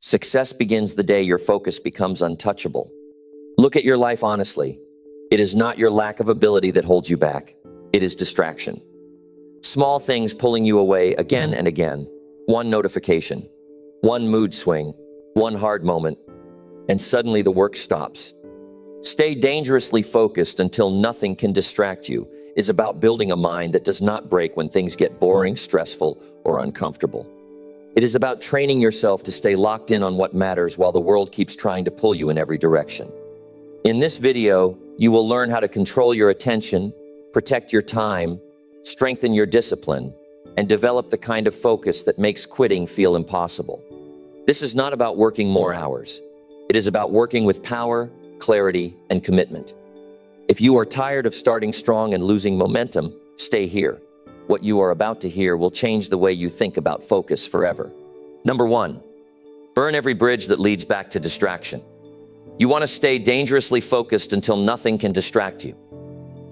Success begins the day your focus becomes untouchable. Look at your life honestly. It is not your lack of ability that holds you back. It is distraction. Small things pulling you away again and again. One notification, one mood swing, one hard moment, and suddenly the work stops. Stay dangerously focused until nothing can distract you is about building a mind that does not break when things get boring, stressful, or uncomfortable. It is about training yourself to stay locked in on what matters while the world keeps trying to pull you in every direction. In this video, you will learn how to control your attention, protect your time, strengthen your discipline, and develop the kind of focus that makes quitting feel impossible. This is not about working more hours. It is about working with power, clarity, and commitment. If you are tired of starting strong and losing momentum, stay here. What you are about to hear will change the way you think about focus forever. Number 1, burn every bridge that leads back to distraction. You want to stay dangerously focused until nothing can distract you.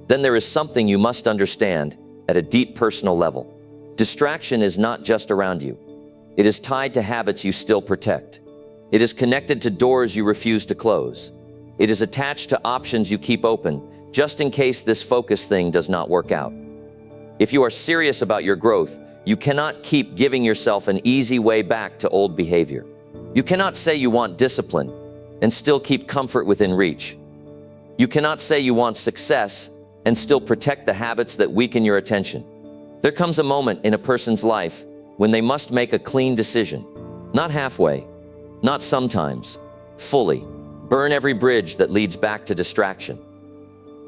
Then there is something you must understand at a deep personal level. Distraction is not just around you. It is tied to habits you still protect. It is connected to doors you refuse to close. It is attached to options you keep open, just in case this focus thing does not work out. If you are serious about your growth, you cannot keep giving yourself an easy way back to old behavior. You cannot say you want discipline and still keep comfort within reach. You cannot say you want success and still protect the habits that weaken your attention. There comes a moment in a person's life when they must make a clean decision. Not halfway, not sometimes, fully. Burn every bridge that leads back to distraction.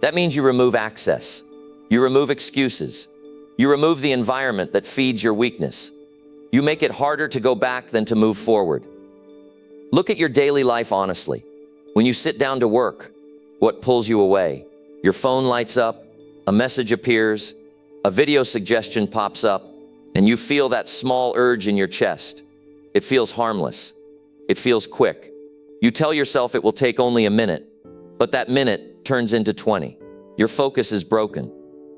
That means you remove access. You remove excuses. You remove the environment that feeds your weakness. You make it harder to go back than to move forward. Look at your daily life honestly. When you sit down to work, what pulls you away? Your phone lights up, a message appears, a video suggestion pops up, and you feel that small urge in your chest. It feels harmless. It feels quick. You tell yourself it will take only a minute, but that minute turns into 20. Your focus is broken.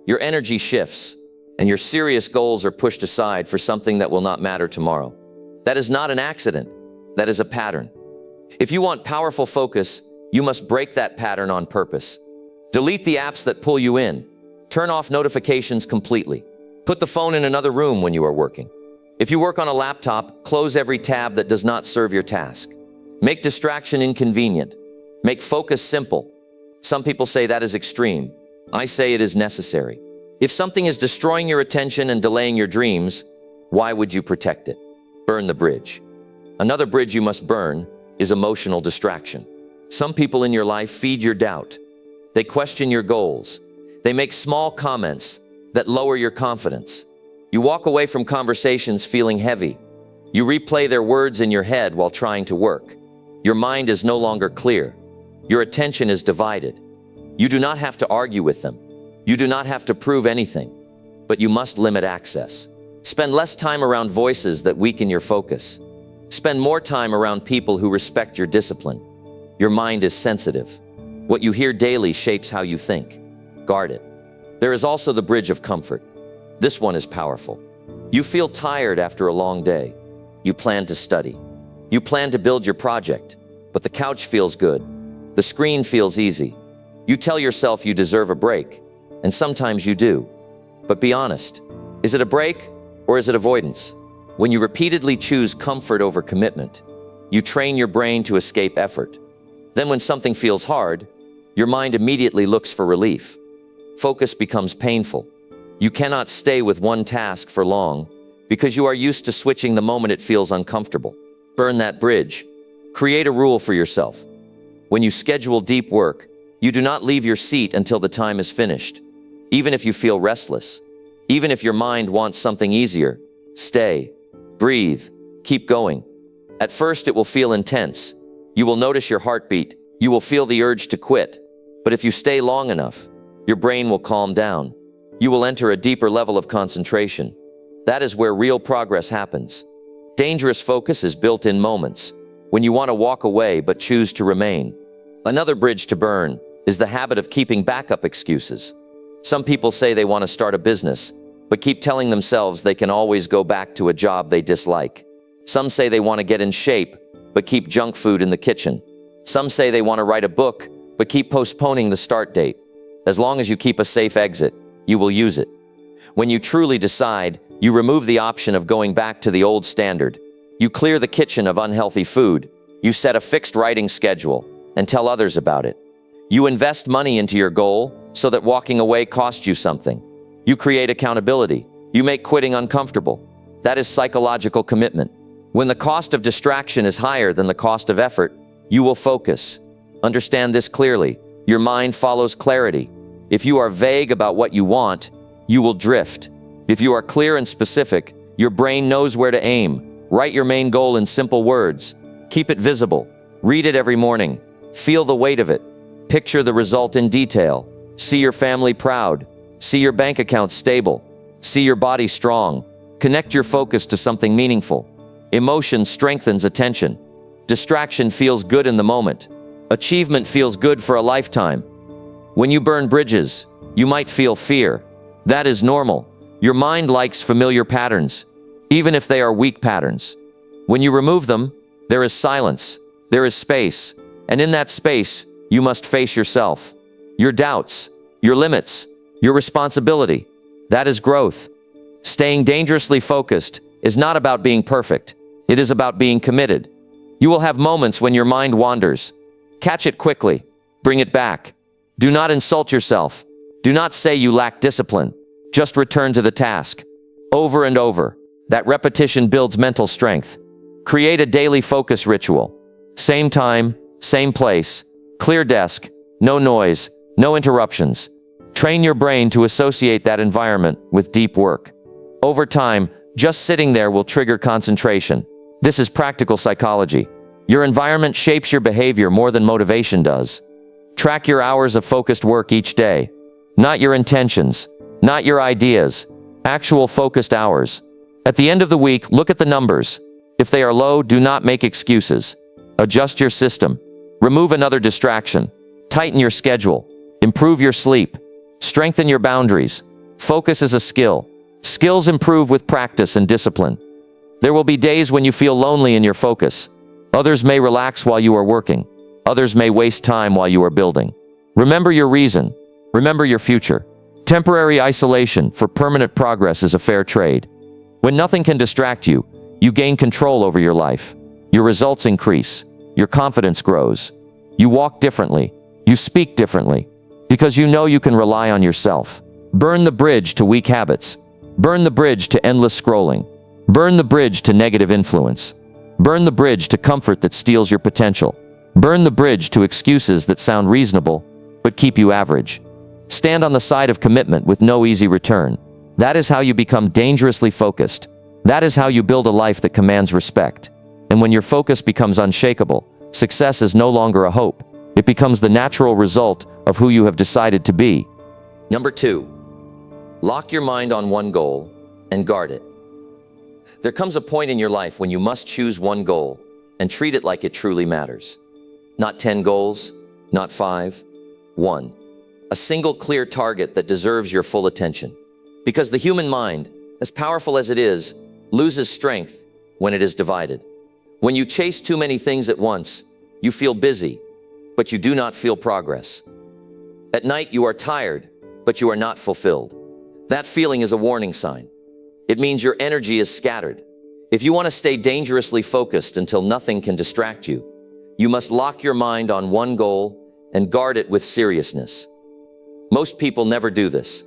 Your energy shifts, and your serious goals are pushed aside for something that will not matter tomorrow. That is not an accident. That is a pattern. If you want powerful focus, you must break that pattern on purpose. Delete the apps that pull you in. Turn off notifications completely. Put the phone in another room when you are working. If you work on a laptop, close every tab that does not serve your task. Make distraction inconvenient. Make focus simple. Some people say that is extreme. I say it is necessary. If something is destroying your attention and delaying your dreams, why would you protect it? Burn the bridge. Another bridge you must burn is emotional distraction. Some people in your life feed your doubt. They question your goals. They make small comments that lower your confidence. You walk away from conversations feeling heavy. You replay their words in your head while trying to work. Your mind is no longer clear. Your attention is divided. You do not have to argue with them. You do not have to prove anything, but you must limit access. Spend less time around voices that weaken your focus. Spend more time around people who respect your discipline. Your mind is sensitive. What you hear daily shapes how you think. Guard it. There is also the bridge of comfort. This one is powerful. You feel tired after a long day. You plan to study. You plan to build your project, but the couch feels good. The screen feels easy. You tell yourself you deserve a break, and sometimes you do. But be honest, is it a break or is it avoidance? When you repeatedly choose comfort over commitment, you train your brain to escape effort. Then when something feels hard, your mind immediately looks for relief. Focus becomes painful. You cannot stay with one task for long because you are used to switching the moment it feels uncomfortable. Burn that bridge. Create a rule for yourself. When you schedule deep work, you do not leave your seat until the time is finished. Even if you feel restless, even if your mind wants something easier, stay, breathe, keep going. At first it will feel intense. You will notice your heartbeat. You will feel the urge to quit. But if you stay long enough, your brain will calm down. You will enter a deeper level of concentration. That is where real progress happens. Dangerous focus is built in moments, when you want to walk away but choose to remain. Another bridge to burn is the habit of keeping backup excuses. Some people say they want to start a business, but keep telling themselves they can always go back to a job they dislike. Some say they want to get in shape, but keep junk food in the kitchen. Some say they want to write a book, but keep postponing the start date. As long as you keep a safe exit, you will use it. When you truly decide, you remove the option of going back to the old standard. You clear the kitchen of unhealthy food. You set a fixed writing schedule and tell others about it. You invest money into your goal so that walking away costs you something. You create accountability. You make quitting uncomfortable. That is psychological commitment. When the cost of distraction is higher than the cost of effort, you will focus. Understand this clearly. Your mind follows clarity. If you are vague about what you want, you will drift. If you are clear and specific, your brain knows where to aim. Write your main goal in simple words. Keep it visible. Read it every morning. Feel the weight of it. Picture the result in detail. See your family proud. See your bank account stable. See your body strong. Connect your focus to something meaningful. Emotion strengthens attention. Distraction feels good in the moment. Achievement feels good for a lifetime. When you burn bridges, you might feel fear. That is normal. Your mind likes familiar patterns, even if they are weak patterns. When you remove them, there is silence, there is space, and in that space, you must face yourself, your doubts, your limits, your responsibility. That is growth. Staying dangerously focused is not about being perfect. It is about being committed. You will have moments when your mind wanders. Catch it quickly. Bring it back. Do not insult yourself. Do not say you lack discipline. Just return to the task. Over and over. That repetition builds mental strength. Create a daily focus ritual. Same time, same place, clear desk, no noise, no interruptions. Train your brain to associate that environment with deep work. Over time, just sitting there will trigger concentration. This is practical psychology. Your environment shapes your behavior more than motivation does. Track your hours of focused work each day. Not your intentions, not your ideas, actual focused hours. At the end of the week, look at the numbers. If they are low, do not make excuses. Adjust your system. Remove another distraction. Tighten your schedule. Improve your sleep. Strengthen your boundaries. Focus is a skill. Skills improve with practice and discipline. There will be days when you feel lonely in your focus. Others may relax while you are working. Others may waste time while you are building. Remember your reason. Remember your future. Temporary isolation for permanent progress is a fair trade. When nothing can distract you, you gain control over your life. Your results increase. Your confidence grows. You walk differently. You speak differently. Because you know you can rely on yourself. Burn the bridge to weak habits. Burn the bridge to endless scrolling. Burn the bridge to negative influence. Burn the bridge to comfort that steals your potential. Burn the bridge to excuses that sound reasonable, but keep you average. Stand on the side of commitment with no easy return. That is how you become dangerously focused. That is how you build a life that commands respect. And when your focus becomes unshakable, success is no longer a hope. It becomes the natural result of who you have decided to be. Number 2, lock your mind on one goal and guard it. There comes a point in your life when you must choose one goal and treat it like it truly matters. Not 10 goals, not 5, 1. A single clear target that deserves your full attention. Because the human mind, as powerful as it is, loses strength when it is divided. When you chase too many things at once, you feel busy, but you do not feel progress. At night you are tired, but you are not fulfilled. That feeling is a warning sign. It means your energy is scattered. If you want to stay dangerously focused until nothing can distract you, you must lock your mind on one goal and guard it with seriousness. Most people never do this.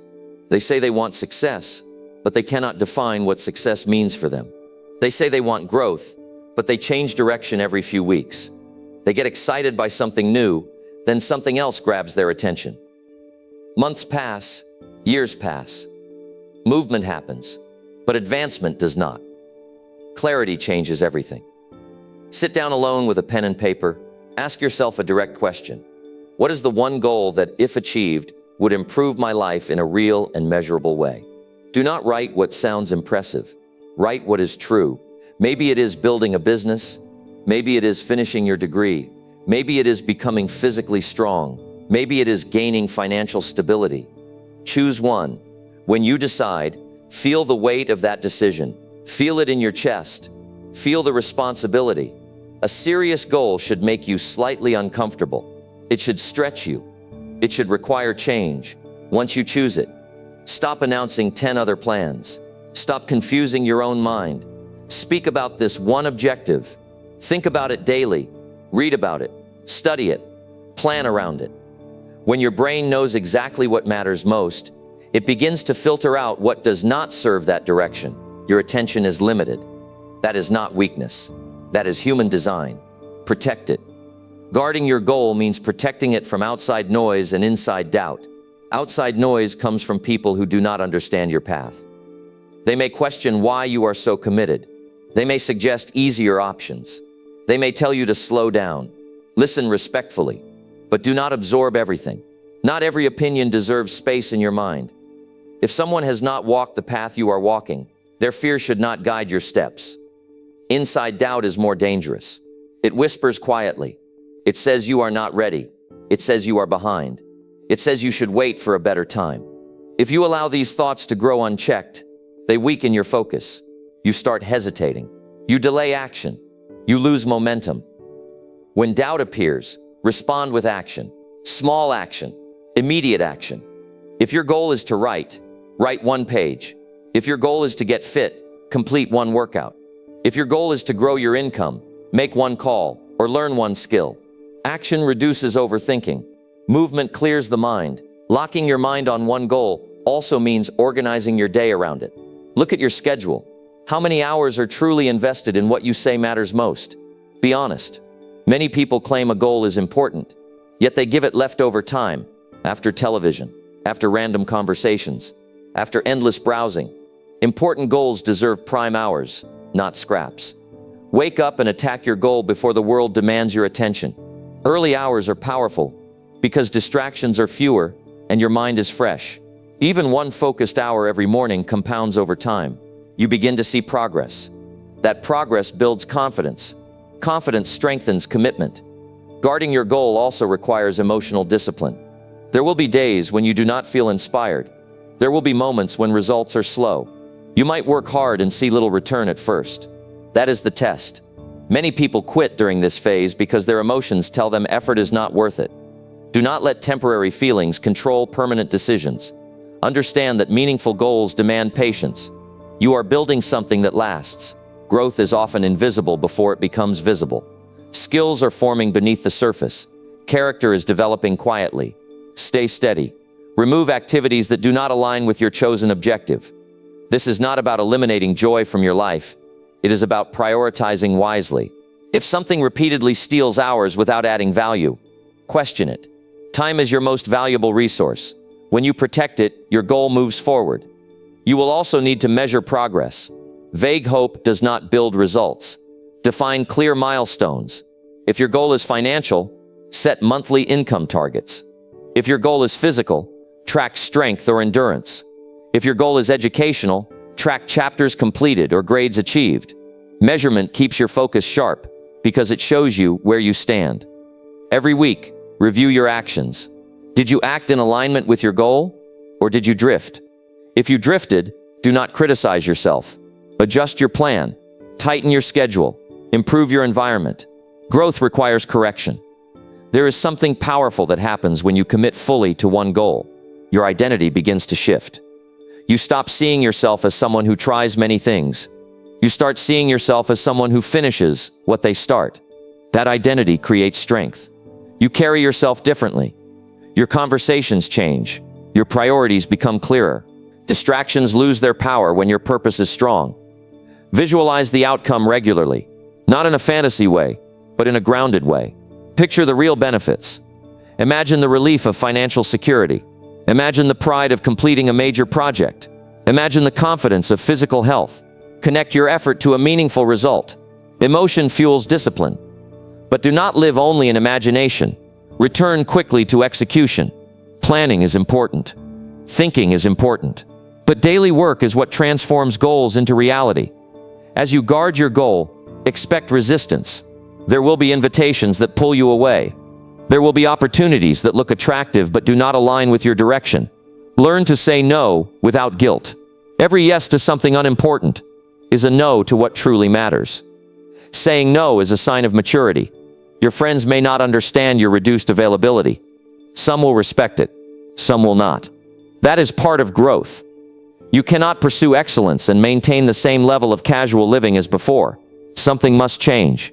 They say they want success, but they cannot define what success means for them. They say they want growth, but they change direction every few weeks. They get excited by something new, then something else grabs their attention. Months pass, years pass. Movement happens, but advancement does not. Clarity changes everything. Sit down alone with a pen and paper. Ask yourself a direct question. What is the one goal that, if achieved, would improve my life in a real and measurable way? Do not write what sounds impressive. Write what is true. Maybe it is building a business. Maybe it is finishing your degree. Maybe it is becoming physically strong. Maybe it is gaining financial stability. Choose one. When you decide, feel the weight of that decision. Feel it in your chest. Feel the responsibility. A serious goal should make you slightly uncomfortable. It should stretch you. It should require change. Once you choose it, stop announcing 10 other plans. Stop confusing your own mind. Speak about this one objective. Think about it daily. Read about it. Study it. Plan around it. When your brain knows exactly what matters most, it begins to filter out what does not serve that direction. Your attention is limited. That is not weakness. That is human design. Protect it. Guarding your goal means protecting it from outside noise and inside doubt. Outside noise comes from people who do not understand your path. They may question why you are so committed. They may suggest easier options. They may tell you to slow down. Listen respectfully, but do not absorb everything. Not every opinion deserves space in your mind. If someone has not walked the path you are walking, their fear should not guide your steps. Inside doubt is more dangerous. It whispers quietly. It says you are not ready. It says you are behind. It says you should wait for a better time. If you allow these thoughts to grow unchecked, they weaken your focus. You start hesitating. You delay action. You lose momentum. When doubt appears, respond with action. Small action. Immediate action. If your goal is to write 1 page. If your goal is to get fit, complete 1 workout. If your goal is to grow your income, make 1 call or learn 1 skill. Action reduces overthinking. Movement clears the mind. Locking your mind on 1 goal also means organizing your day around it. Look at your schedule. How many hours are truly invested in what you say matters most? Be honest. Many people claim a goal is important, yet they give it leftover time, after television, after random conversations, after endless browsing. Important goals deserve prime hours, not scraps. Wake up and attack your goal before the world demands your attention. Early hours are powerful because distractions are fewer and your mind is fresh. Even 1 focused hour every morning compounds over time. You begin to see progress. That progress builds confidence. Confidence strengthens commitment. Guarding your goal also requires emotional discipline. There will be days when you do not feel inspired. There will be moments when results are slow. You might work hard and see little return at first. That is the test. Many people quit during this phase because their emotions tell them effort is not worth it. Do not let temporary feelings control permanent decisions. Understand that meaningful goals demand patience. You are building something that lasts. Growth is often invisible before it becomes visible. Skills are forming beneath the surface. Character is developing quietly. Stay steady. Remove activities that do not align with your chosen objective. This is not about eliminating joy from your life. It is about prioritizing wisely. If something repeatedly steals hours without adding value, question it. Time is your most valuable resource. When you protect it, your goal moves forward. You will also need to measure progress. Vague hope does not build results. Define clear milestones. If your goal is financial, set monthly income targets. If your goal is physical, track strength or endurance. If your goal is educational, track chapters completed or grades achieved. Measurement keeps your focus sharp because it shows you where you stand. Every week, review your actions. Did you act in alignment with your goal, or did you drift? If you drifted, do not criticize yourself. Adjust your plan. Tighten your schedule. Improve your environment. Growth requires correction. There is something powerful that happens when you commit fully to one goal. Your identity begins to shift. You stop seeing yourself as someone who tries many things. You start seeing yourself as someone who finishes what they start. That identity creates strength. You carry yourself differently. Your conversations change. Your priorities become clearer. Distractions lose their power when your purpose is strong. Visualize the outcome regularly, not in a fantasy way, but in a grounded way. Picture the real benefits. Imagine the relief of financial security. Imagine the pride of completing a major project. Imagine the confidence of physical health. Connect your effort to a meaningful result. Emotion fuels discipline. But do not live only in imagination. Return quickly to execution. Planning is important. Thinking is important. But daily work is what transforms goals into reality. As you guard your goal, expect resistance. There will be invitations that pull you away. There will be opportunities that look attractive but do not align with your direction. Learn to say no without guilt. Every yes to something unimportant is a no to what truly matters. Saying no is a sign of maturity. Your friends may not understand your reduced availability. Some will respect it, some will not. That is part of growth. You cannot pursue excellence and maintain the same level of casual living as before. Something must change.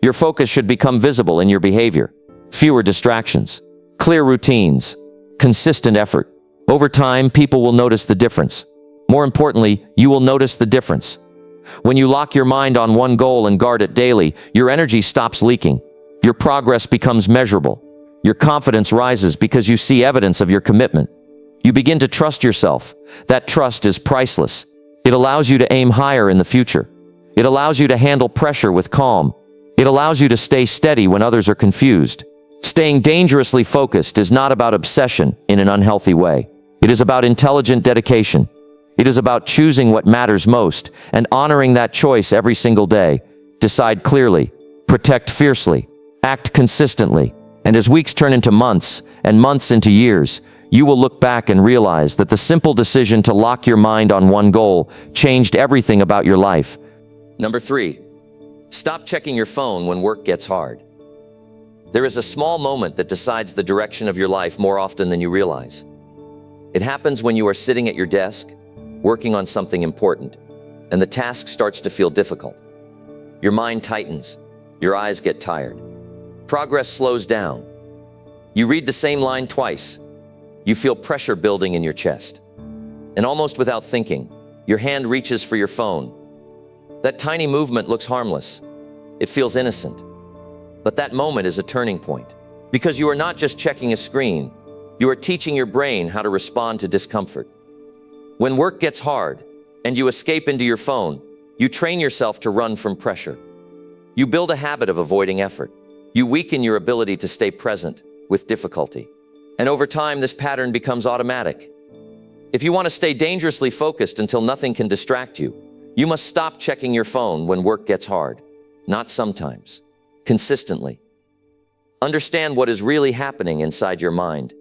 Your focus should become visible in your behavior. Fewer distractions, clear routines, consistent effort. Over time, people will notice the difference. More importantly, you will notice the difference. When you lock your mind on one goal and guard it daily, your energy stops leaking. Your progress becomes measurable. Your confidence rises because you see evidence of your commitment. You begin to trust yourself. That trust is priceless. It allows you to aim higher in the future. It allows you to handle pressure with calm. It allows you to stay steady when others are confused. Staying dangerously focused is not about obsession in an unhealthy way. It is about intelligent dedication. It is about choosing what matters most and honoring that choice every single day. Decide clearly, protect fiercely, act consistently, and as weeks turn into months and months into years, you will look back and realize that the simple decision to lock your mind on one goal changed everything about your life. Number 3, stop checking your phone when work gets hard. There is a small moment that decides the direction of your life more often than you realize. It happens when you are sitting at your desk, working on something important, and the task starts to feel difficult. Your mind tightens, your eyes get tired. Progress slows down. You read the same line twice. You feel pressure building in your chest. And almost without thinking, your hand reaches for your phone. That tiny movement looks harmless. It feels innocent. But that moment is a turning point. Because you are not just checking a screen, you are teaching your brain how to respond to discomfort. When work gets hard and you escape into your phone, you train yourself to run from pressure. You build a habit of avoiding effort. You weaken your ability to stay present with difficulty. And over time, this pattern becomes automatic. If you want to stay dangerously focused until nothing can distract you, you must stop checking your phone when work gets hard. Not sometimes, consistently. Understand what is really happening inside your mind.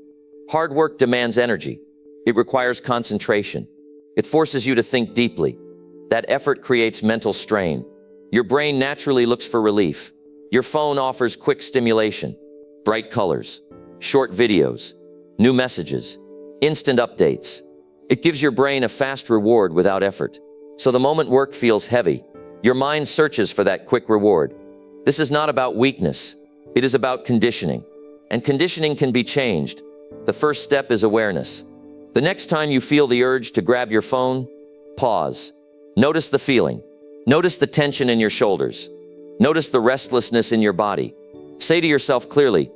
Hard work demands energy. It requires concentration. It forces you to think deeply. That effort creates mental strain. Your brain naturally looks for relief. Your phone offers quick stimulation, bright colors, short videos, new messages, instant updates. It gives your brain a fast reward without effort. So the moment work feels heavy, your mind searches for that quick reward. This is not about weakness. It is about conditioning. And conditioning can be changed. The first step is awareness. The next time you feel the urge to grab your phone, pause. Notice the feeling. Notice the tension in your shoulders. Notice the restlessness in your body. Say to yourself clearly,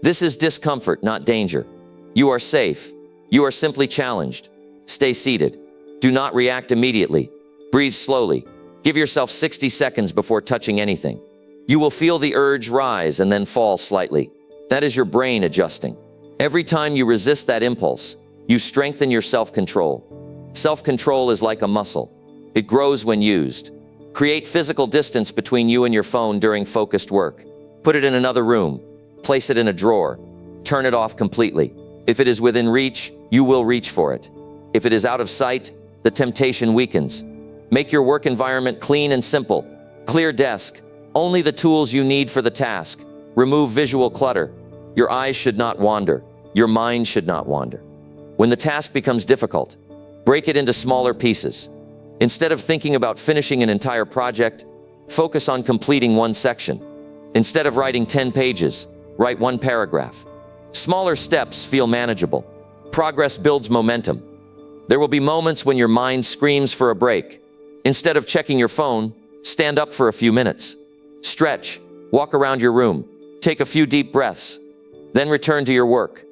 this is discomfort, not danger. You are safe. You are simply challenged. Stay seated. Do not react immediately. Breathe slowly. Give yourself 60 seconds before touching anything. You will feel the urge rise and then fall slightly. That is your brain adjusting. Every time you resist that impulse, you strengthen your self-control. Self-control is like a muscle. It grows when used. Create physical distance between you and your phone during focused work. Put it in another room. Place it in a drawer. Turn it off completely. If it is within reach, you will reach for it. If it is out of sight, the temptation weakens. Make your work environment clean and simple. Clear desk. Only the tools you need for the task. Remove visual clutter. Your eyes should not wander. Your mind should not wander. When the task becomes difficult, break it into smaller pieces. Instead of thinking about finishing an entire project, focus on completing one section. Instead of writing 10 pages, write one paragraph. Smaller steps feel manageable. Progress builds momentum. There will be moments when your mind screams for a break. Instead of checking your phone, stand up for a few minutes. Stretch, walk around your room, take a few deep breaths, then return to your work.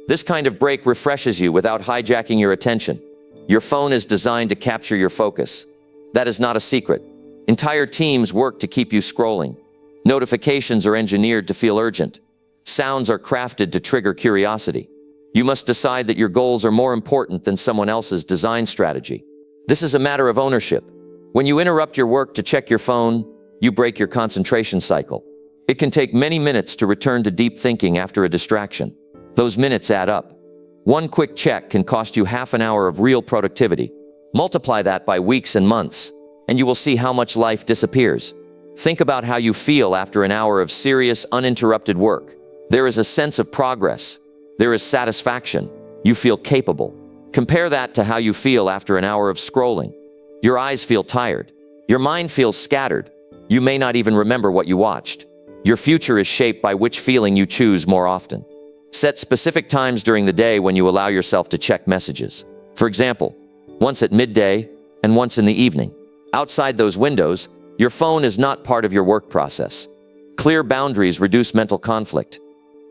This kind of break refreshes you without hijacking your attention. Your phone is designed to capture your focus. That is not a secret. Entire teams work to keep you scrolling. Notifications are engineered to feel urgent. Sounds are crafted to trigger curiosity. You must decide that your goals are more important than someone else's design strategy. This is a matter of ownership. When you interrupt your work to check your phone, you break your concentration cycle. It can take many minutes to return to deep thinking after a distraction. Those minutes add up. One quick check can cost you half an hour of real productivity. Multiply that by weeks and months, and you will see how much life disappears. Think about how you feel after an hour of serious, uninterrupted work. There is a sense of progress. There is satisfaction. You feel capable. Compare that to how you feel after an hour of scrolling. Your eyes feel tired. Your mind feels scattered. You may not even remember what you watched. Your future is shaped by which feeling you choose more often. Set specific times during the day when you allow yourself to check messages. For example, once at midday and once in the evening. Outside those windows, your phone is not part of your work process. Clear boundaries reduce mental conflict.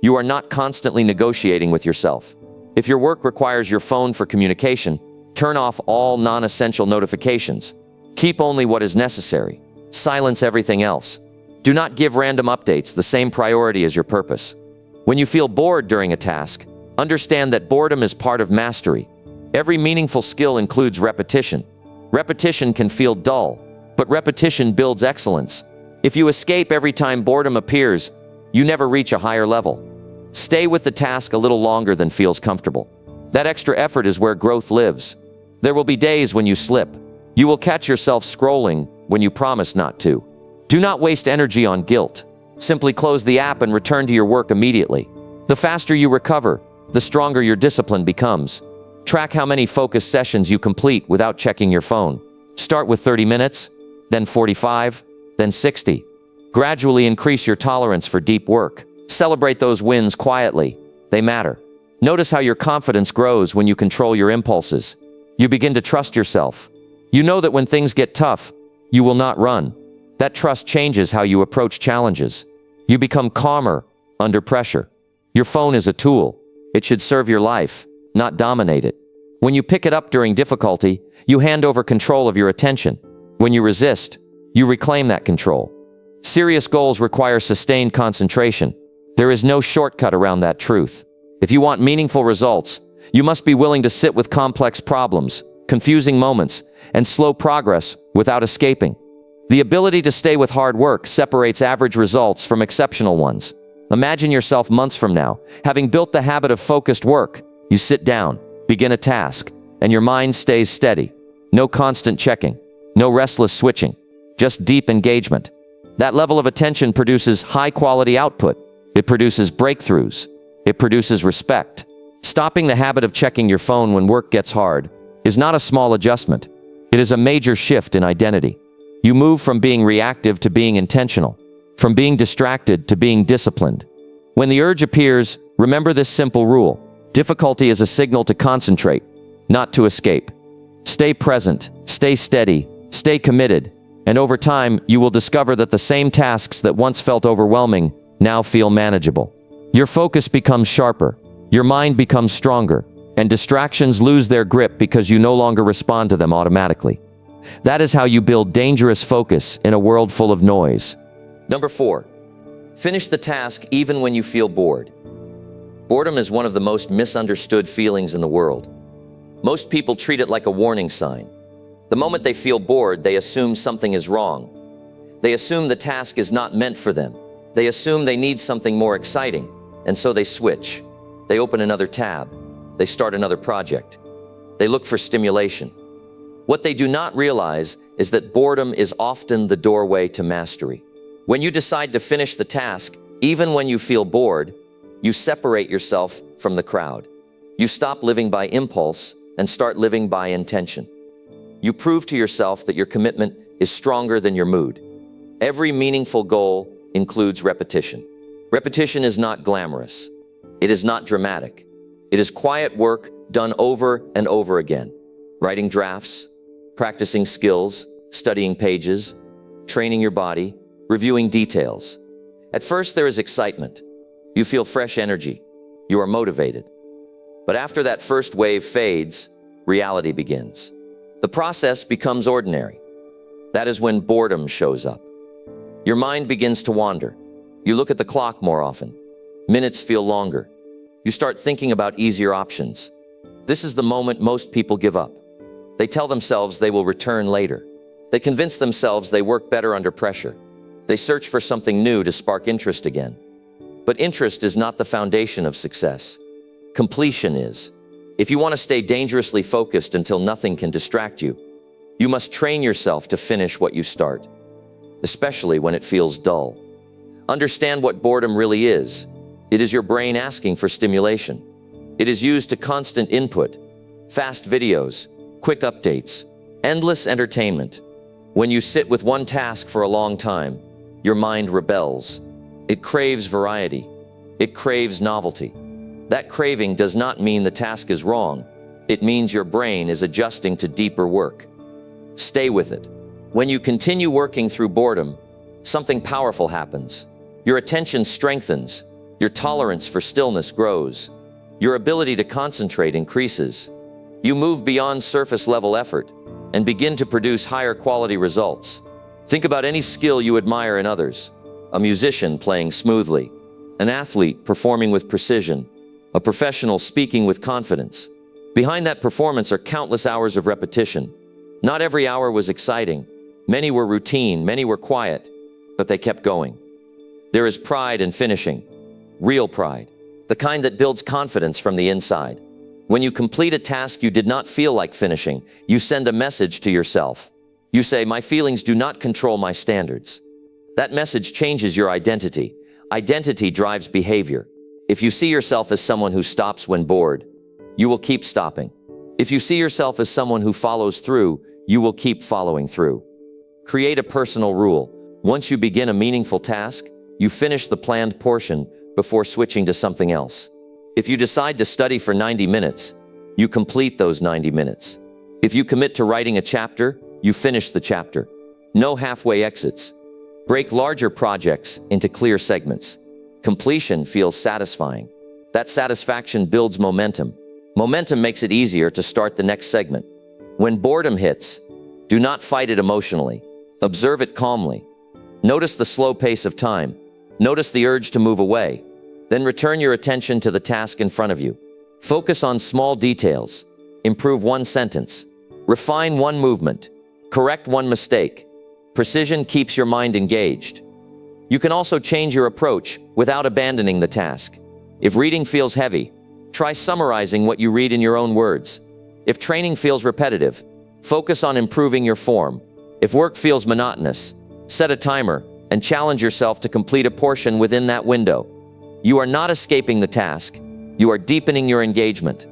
You are not constantly negotiating with yourself. If your work requires your phone for communication, turn off all non-essential notifications. Keep only what is necessary. Silence everything else. Do not give random updates the same priority as your purpose. When you feel bored during a task, understand that boredom is part of mastery. Every meaningful skill includes repetition. Repetition can feel dull, but repetition builds excellence. If you escape every time boredom appears, you never reach a higher level. Stay with the task a little longer than feels comfortable. That extra effort is where growth lives. There will be days when you slip. You will catch yourself scrolling when you promise not to. Do not waste energy on guilt. Simply close the app and return to your work immediately. The faster you recover, the stronger your discipline becomes. Track how many focus sessions you complete without checking your phone. Start with 30 minutes, then 45, then 60. Gradually increase your tolerance for deep work. Celebrate those wins quietly. They matter. Notice how your confidence grows when you control your impulses. You begin to trust yourself. You know that when things get tough, you will not run. That trust changes how you approach challenges. You become calmer under pressure. Your phone is a tool. It should serve your life, not dominate it. When you pick it up during difficulty, you hand over control of your attention. When you resist, you reclaim that control. Serious goals require sustained concentration. There is no shortcut around that truth. If you want meaningful results, you must be willing to sit with complex problems, confusing moments, and slow progress without escaping. The ability to stay with hard work separates average results from exceptional ones. Imagine yourself months from now, having built the habit of focused work. You sit down, begin a task, and your mind stays steady. No constant checking, no restless switching, just deep engagement. That level of attention produces high-quality output. It produces breakthroughs. It produces respect. Stopping the habit of checking your phone when work gets hard is not a small adjustment. It is a major shift in identity. You move from being reactive to being intentional, from being distracted to being disciplined. When the urge appears, remember this simple rule. Difficulty is a signal to concentrate, not to escape. Stay present, stay steady, stay committed, and over time, you will discover that the same tasks that once felt overwhelming now feel manageable. Your focus becomes sharper, your mind becomes stronger, and distractions lose their grip because you no longer respond to them automatically. That is how you build dangerous focus in a world full of noise. Number 4, finish the task even when you feel bored. Boredom is one of the most misunderstood feelings in the world. Most people treat it like a warning sign. The moment they feel bored, they assume something is wrong. They assume the task is not meant for them. They assume they need something more exciting, and so they switch. They open another tab. They start another project. They look for stimulation. What they do not realize is that boredom is often the doorway to mastery. When you decide to finish the task, even when you feel bored, you separate yourself from the crowd. You stop living by impulse and start living by intention. You prove to yourself that your commitment is stronger than your mood. Every meaningful goal includes repetition. Repetition is not glamorous. It is not dramatic. It is quiet work done over and over again. Writing drafts, practicing skills, studying pages, training your body, reviewing details. At first, there is excitement. You feel fresh energy. You are motivated. But after that first wave fades, reality begins. The process becomes ordinary. That is when boredom shows up. Your mind begins to wander. You look at the clock more often. Minutes feel longer. You start thinking about easier options. This is the moment most people give up. They tell themselves they will return later. They convince themselves they work better under pressure. They search for something new to spark interest again. But interest is not the foundation of success. Completion is. If you want to stay dangerously focused until nothing can distract you, you must train yourself to finish what you start. especially when it feels dull. Understand what boredom really is. It is your brain asking for stimulation. It is used to constant input, fast videos, quick updates, endless entertainment. When you sit with one task for a long time, your mind rebels. It craves variety. It craves novelty. That craving does not mean the task is wrong. It means your brain is adjusting to deeper work. Stay with it. When you continue working through boredom, something powerful happens. Your attention strengthens. Your tolerance for stillness grows. Your ability to concentrate increases. You move beyond surface-level effort and begin to produce higher quality results. Think about any skill you admire in others. A musician playing smoothly, an athlete performing with precision, a professional speaking with confidence. Behind that performance are countless hours of repetition. Not every hour was exciting. Many were routine, many were quiet, but they kept going. There is pride in finishing. Real pride. The kind that builds confidence from the inside. When you complete a task you did not feel like finishing, you send a message to yourself. You say, "My feelings do not control my standards." That message changes your identity. Identity drives behavior. If you see yourself as someone who stops when bored, you will keep stopping. If you see yourself as someone who follows through, you will keep following through. Create a personal rule. Once you begin a meaningful task, you finish the planned portion before switching to something else. If you decide to study for 90 minutes, you complete those 90 minutes. If you commit to writing a chapter, you finish the chapter. No halfway exits. Break larger projects into clear segments. Completion feels satisfying. That satisfaction builds momentum. Momentum makes it easier to start the next segment. When boredom hits, do not fight it emotionally. Observe it calmly. Notice the slow pace of time. Notice the urge to move away. Then return your attention to the task in front of you. Focus on small details. Improve one sentence. Refine one movement. Correct one mistake. Precision keeps your mind engaged. You can also change your approach without abandoning the task. If reading feels heavy, try summarizing what you read in your own words. If training feels repetitive, focus on improving your form. If work feels monotonous, set a timer and challenge yourself to complete a portion within that window. You are not escaping the task. You are deepening your engagement.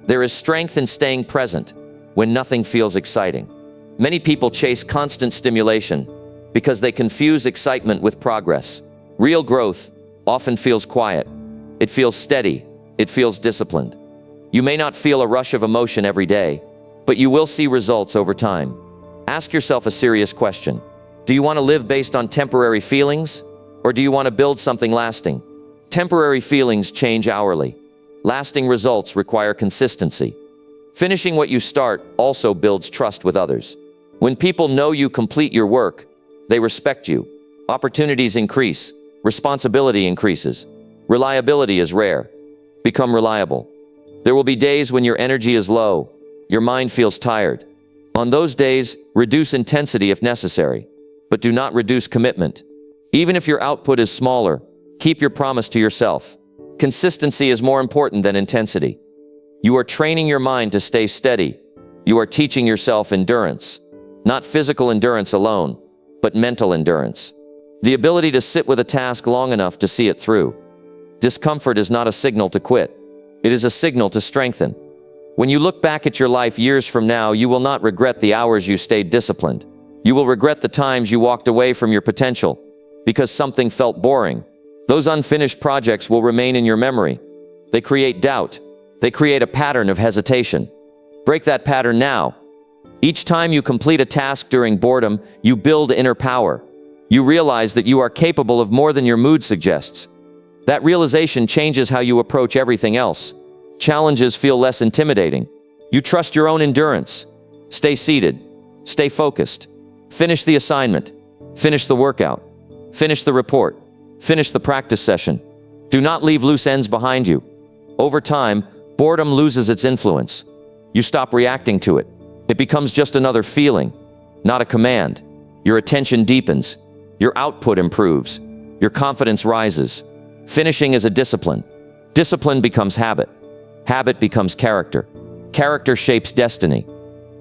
There is strength in staying present when nothing feels exciting. Many people chase constant stimulation because they confuse excitement with progress. Real growth often feels quiet. It feels steady. It feels disciplined. You may not feel a rush of emotion every day, but you will see results over time. Ask yourself a serious question. Do you want to live based on temporary feelings, or do you want to build something lasting? Temporary feelings change hourly. Lasting results require consistency. Finishing what you start also builds trust with others. When people know you complete your work, they respect you. Opportunities increase. Responsibility increases. Reliability is rare. Become reliable. There will be days when your energy is low. Your mind feels tired. On those days, reduce intensity if necessary, but do not reduce commitment. Even if your output is smaller, keep your promise to yourself. Consistency is more important than intensity. You are training your mind to stay steady. You are teaching yourself endurance. Not physical endurance alone, but mental endurance. The ability to sit with a task long enough to see it through. Discomfort is not a signal to quit. It is a signal to strengthen. When you look back at your life years from now, you will not regret the hours you stayed disciplined. You will regret the times you walked away from your potential because something felt boring. Those unfinished projects will remain in your memory. They create doubt. They create a pattern of hesitation. Break that pattern now. Each time you complete a task during boredom, you build inner power. You realize that you are capable of more than your mood suggests. That realization changes how you approach everything else. Challenges feel less intimidating. You trust your own endurance. Stay seated. Stay focused. Finish the assignment. Finish the workout. Finish the report. Finish the practice session. Do not leave loose ends behind you. Over time, boredom loses its influence. You stop reacting to it. It becomes just another feeling, not a command. Your attention deepens. Your output improves. Your confidence rises. Finishing is a discipline. Discipline becomes habit. Habit becomes character. Character shapes destiny.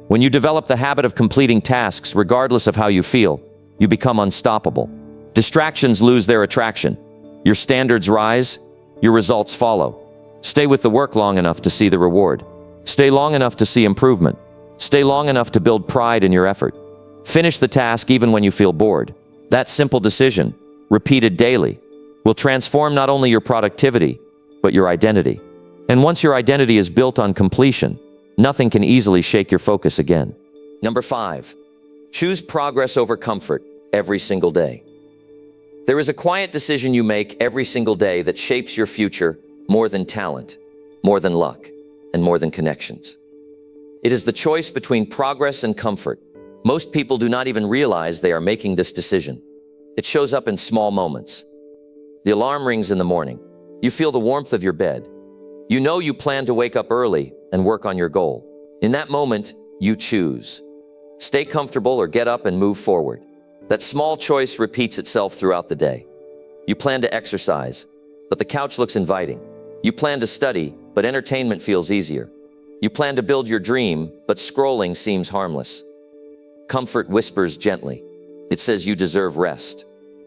When you develop the habit of completing tasks regardless of how you feel, you become unstoppable. Distractions lose their attraction. Your standards rise, your results follow. Stay with the work long enough to see the reward. Stay long enough to see improvement. Stay long enough to build pride in your effort. Finish the task even when you feel bored. That simple decision, repeated daily, will transform not only your productivity, but your identity. And once your identity is built on completion, nothing can easily shake your focus again. Number 5, choose progress over comfort every single day. There is a quiet decision you make every single day that shapes your future more than talent, more than luck, and more than connections. It is the choice between progress and comfort. Most people do not even realize they are making this decision. It shows up in small moments. The alarm rings in the morning. You feel the warmth of your bed. You know you plan to wake up early and work on your goal. In that moment, you choose. Stay comfortable or get up and move forward. That small choice repeats itself throughout the day. You plan to exercise, but the couch looks inviting. You plan to study, but entertainment feels easier. You plan to build your dream, but scrolling seems harmless. Comfort whispers gently. It says you deserve rest.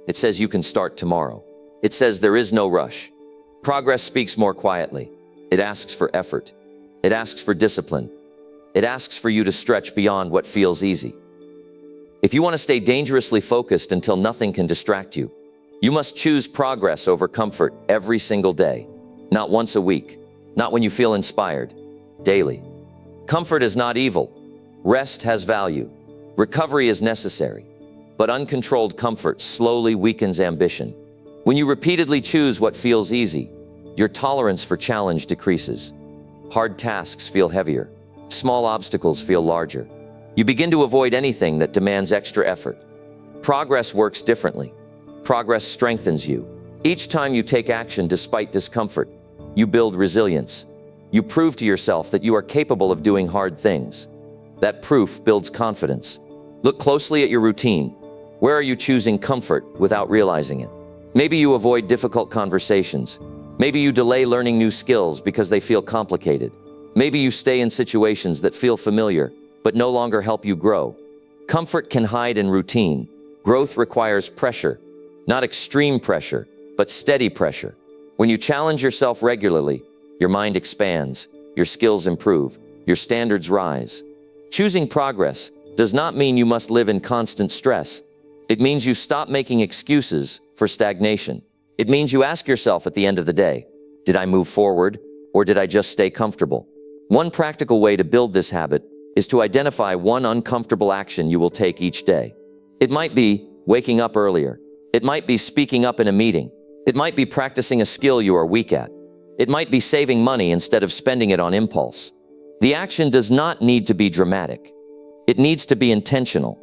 It says you can start tomorrow. It says there is no rush. Progress speaks more quietly. It asks for effort. It asks for discipline. It asks for you to stretch beyond what feels easy. If you want to stay dangerously focused until nothing can distract you, you must choose progress over comfort every single day. Not once a week, not when you feel inspired, daily. Comfort is not evil. Rest has value. Recovery is necessary. But uncontrolled comfort slowly weakens ambition. When you repeatedly choose what feels easy, your tolerance for challenge decreases. Hard tasks feel heavier. Small obstacles feel larger. You begin to avoid anything that demands extra effort. Progress works differently. Progress strengthens you. Each time you take action despite discomfort, you build resilience. You prove to yourself that you are capable of doing hard things. That proof builds confidence. Look closely at your routine. Where are you choosing comfort without realizing it? Maybe you avoid difficult conversations. Maybe you delay learning new skills because they feel complicated. Maybe you stay in situations that feel familiar, but no longer help you grow. Comfort can hide in routine. Growth requires pressure, not extreme pressure, but steady pressure. When you challenge yourself regularly, your mind expands, your skills improve, your standards rise. Choosing progress does not mean you must live in constant stress. It means you stop making excuses for stagnation. It means you ask yourself at the end of the day, did I move forward or did I just stay comfortable? One practical way to build this habit is to identify one uncomfortable action you will take each day. It might be waking up earlier. It might be speaking up in a meeting. It might be practicing a skill you are weak at. It might be saving money instead of spending it on impulse. The action does not need to be dramatic. It needs to be intentional.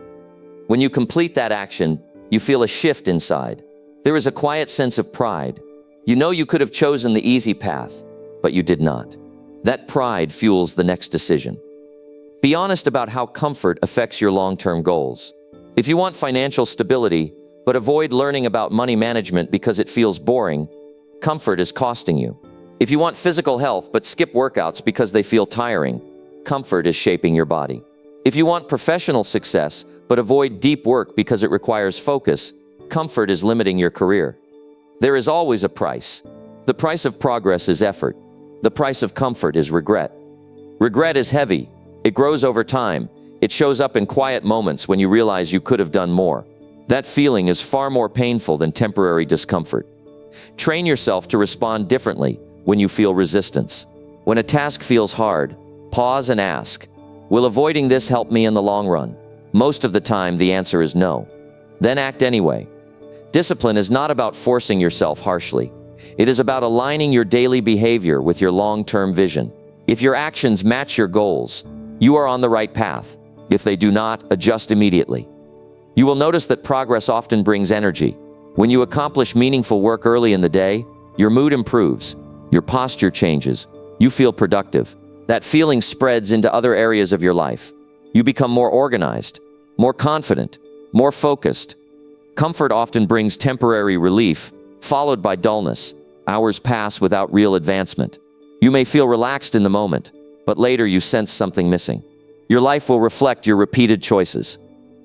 When you complete that action, you feel a shift inside. There is a quiet sense of pride. You know you could have chosen the easy path, but you did not. That pride fuels the next decision. Be honest about how comfort affects your long-term goals. If you want financial stability, but avoid learning about money management because it feels boring, comfort is costing you. If you want physical health but skip workouts because they feel tiring, comfort is shaping your body. If you want professional success but avoid deep work because it requires focus, comfort is limiting your career. There is always a price. The price of progress is effort. The price of comfort is regret. Regret is heavy. It grows over time. It shows up in quiet moments when you realize you could have done more. That feeling is far more painful than temporary discomfort. Train yourself to respond differently when you feel resistance. When a task feels hard, pause and ask, will avoiding this help me in the long run? Most of the time, the answer is no. Then act anyway. Discipline is not about forcing yourself harshly. It is about aligning your daily behavior with your long-term vision. If your actions match your goals, you are on the right path. If they do not, adjust immediately. You will notice that progress often brings energy. When you accomplish meaningful work early in the day, your mood improves, your posture changes, you feel productive. That feeling spreads into other areas of your life. You become more organized, more confident, more focused. Comfort often brings temporary relief, followed by dullness. Hours pass without real advancement. You may feel relaxed in the moment, but later you sense something missing. Your life will reflect your repeated choices.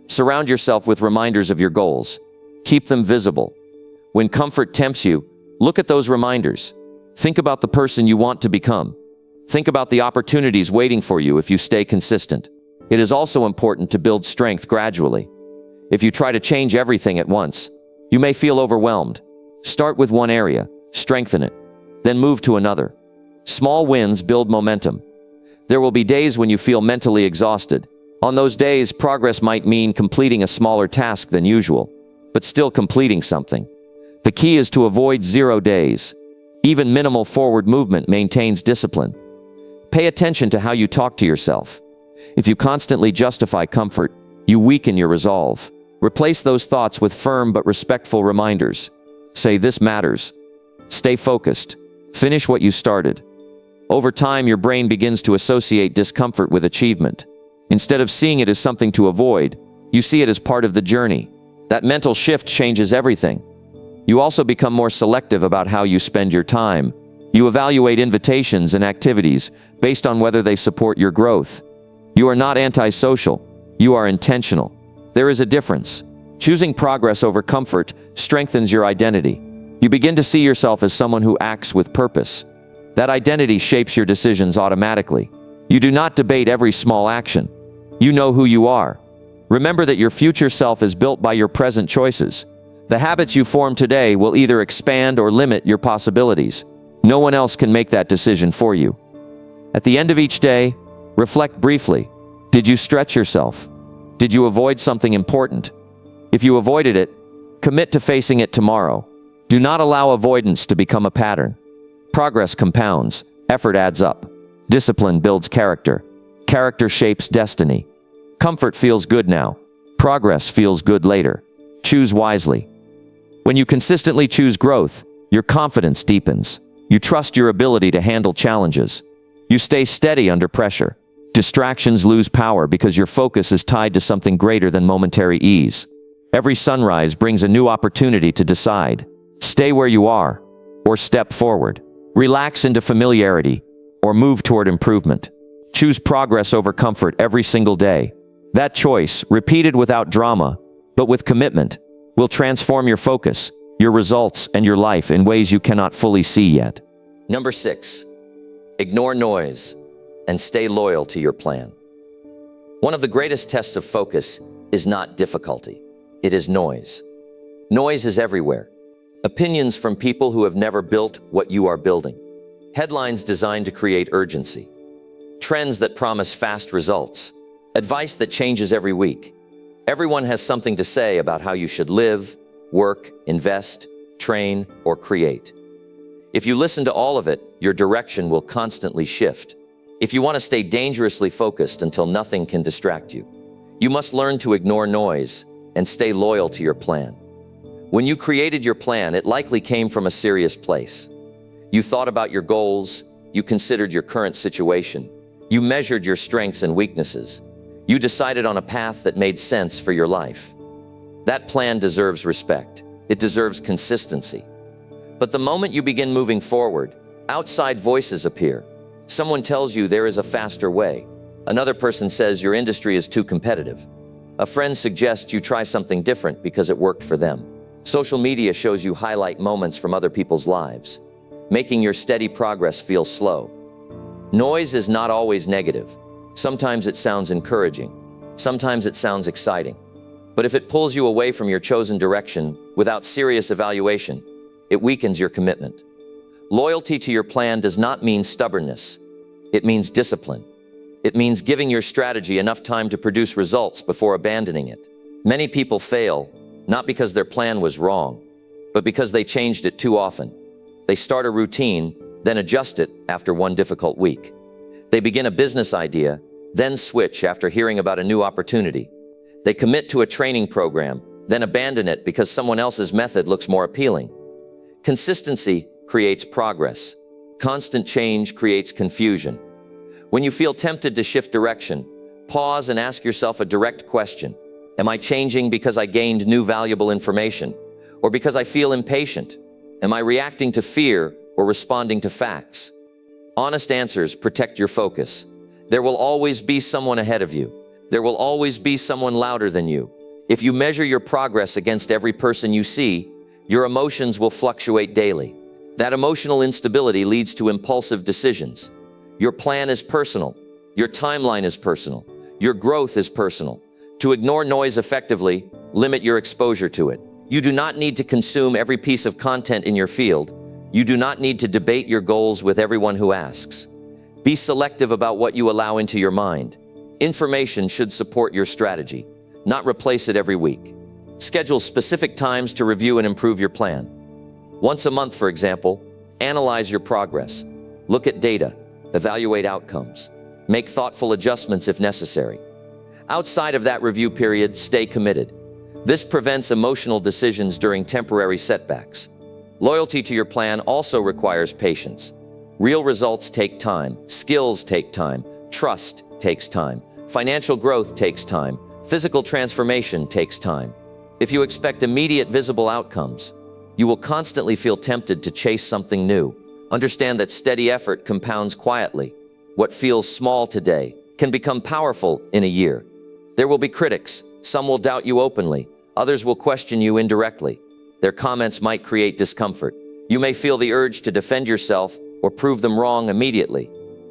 Surround yourself with reminders of your goals. Keep them visible. When comfort tempts you, look at those reminders. Think about the person you want to become. Think about the opportunities waiting for you if you stay consistent. It is also important to build strength gradually. If you try to change everything at once, you may feel overwhelmed. Start with one area, strengthen it, then move to another. Small wins build momentum. There will be days when you feel mentally exhausted. On those days, progress might mean completing a smaller task than usual, but still completing something. The key is to avoid 0 days. Even minimal forward movement maintains discipline. Pay attention to how you talk to yourself. If you constantly justify comfort, you weaken your resolve. Replace those thoughts with firm but respectful reminders. Say, "This matters." Stay focused. Finish what you started. Over time, your brain begins to associate discomfort with achievement. Instead of seeing it as something to avoid, you see it as part of the journey. That mental shift changes everything. You also become more selective about how you spend your time. You evaluate invitations and activities based on whether they support your growth. You are not antisocial. You are intentional. There is a difference. Choosing progress over comfort strengthens your identity. You begin to see yourself as someone who acts with purpose. That identity shapes your decisions automatically. You do not debate every small action. You know who you are. Remember that your future self is built by your present choices. The habits you form today will either expand or limit your possibilities. No one else can make that decision for you. At the end of each day, reflect briefly. Did you stretch yourself? Did you avoid something important? If you avoided it, commit to facing it tomorrow. Do not allow avoidance to become a pattern. Progress compounds. Effort adds up. Discipline builds character. Character shapes destiny. Comfort feels good now. Progress feels good later. Choose wisely. When you consistently choose growth, your confidence deepens. You trust your ability to handle challenges. You stay steady under pressure. Distractions lose power because your focus is tied to something greater than momentary ease. Every sunrise brings a new opportunity to decide. Stay where you are, or step forward. Relax into familiarity, or move toward improvement. Choose progress over comfort every single day. That choice, repeated without drama, but with commitment, will transform your focus, your results, and your life in ways you cannot fully see yet. Number 6, ignore noise and stay loyal to your plan. One of the greatest tests of focus is not difficulty. It is noise. Noise is everywhere. Opinions from people who have never built what you are building. Headlines designed to create urgency. Trends that promise fast results. Advice that changes every week. Everyone has something to say about how you should live, work, invest, train, or create. If you listen to all of it, your direction will constantly shift. If you want to stay dangerously focused until nothing can distract you, you must learn to ignore noise and stay loyal to your plan. When you created your plan, it likely came from a serious place. You thought about your goals, you considered your current situation, you measured your strengths and weaknesses, you decided on a path that made sense for your life. That plan deserves respect. It deserves consistency. But the moment you begin moving forward, outside voices appear. Someone tells you there is a faster way. Another person says your industry is too competitive. A friend suggests you try something different because it worked for them. Social media shows you highlight moments from other people's lives, making your steady progress feel slow. Noise is not always negative. Sometimes it sounds encouraging. Sometimes it sounds exciting. But if it pulls you away from your chosen direction without serious evaluation, it weakens your commitment. Loyalty to your plan does not mean stubbornness. It means discipline. It means giving your strategy enough time to produce results before abandoning it. Many people fail, not because their plan was wrong, but because they changed it too often. They start a routine, then adjust it after one difficult week. They begin a business idea, then switch after hearing about a new opportunity. They commit to a training program, then abandon it because someone else's method looks more appealing. Consistency creates progress. Constant change creates confusion. When you feel tempted to shift direction, pause and ask yourself a direct question. Am I changing because I gained new valuable information, or because I feel impatient? Am I reacting to fear or responding to facts? Honest answers protect your focus. There will always be someone ahead of you. There will always be someone louder than you. If you measure your progress against every person you see, your emotions will fluctuate daily. That emotional instability leads to impulsive decisions. Your plan is personal. Your timeline is personal. Your growth is personal. To ignore noise effectively, limit your exposure to it. You do not need to consume every piece of content in your field. You do not need to debate your goals with everyone who asks. Be selective about what you allow into your mind. Information should support your strategy, not replace it every week. Schedule specific times to review and improve your plan. Once a month, for example, analyze your progress. Look at data, evaluate outcomes, make thoughtful adjustments if necessary. Outside of that review period, stay committed. This prevents emotional decisions during temporary setbacks. Loyalty to your plan also requires patience. Real results take time, skills take time, trust takes time, financial growth takes time, physical transformation takes time. If you expect immediate visible outcomes, you will constantly feel tempted to chase something new. Understand that steady effort compounds quietly. What feels small today can become powerful in a year. There will be critics. Some will doubt you openly. Others will question you indirectly. Their comments might create discomfort. You may feel the urge to defend yourself or prove them wrong immediately.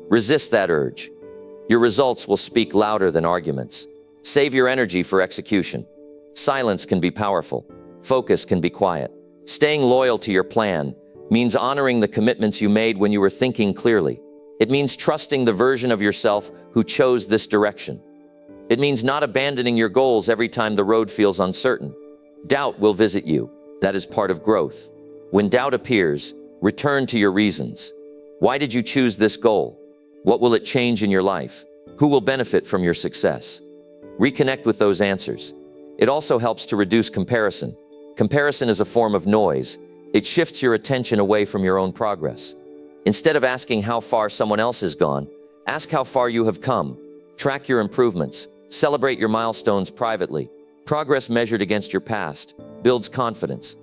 Resist that urge. Your results will speak louder than arguments. Save your energy for execution. Silence can be powerful. Focus can be quiet. Staying loyal to your plan means honoring the commitments you made when you were thinking clearly. It means trusting the version of yourself who chose this direction. It means not abandoning your goals every time the road feels uncertain. Doubt will visit you. That is part of growth. When doubt appears, return to your reasons. Why did you choose this goal? What will it change in your life? Who will benefit from your success? Reconnect with those answers. It also helps to reduce comparison. Comparison is a form of noise. It shifts your attention away from your own progress. Instead of asking how far someone else has gone, ask how far you have come. Track your improvements. Celebrate your milestones privately. Progress measured against your past builds confidence.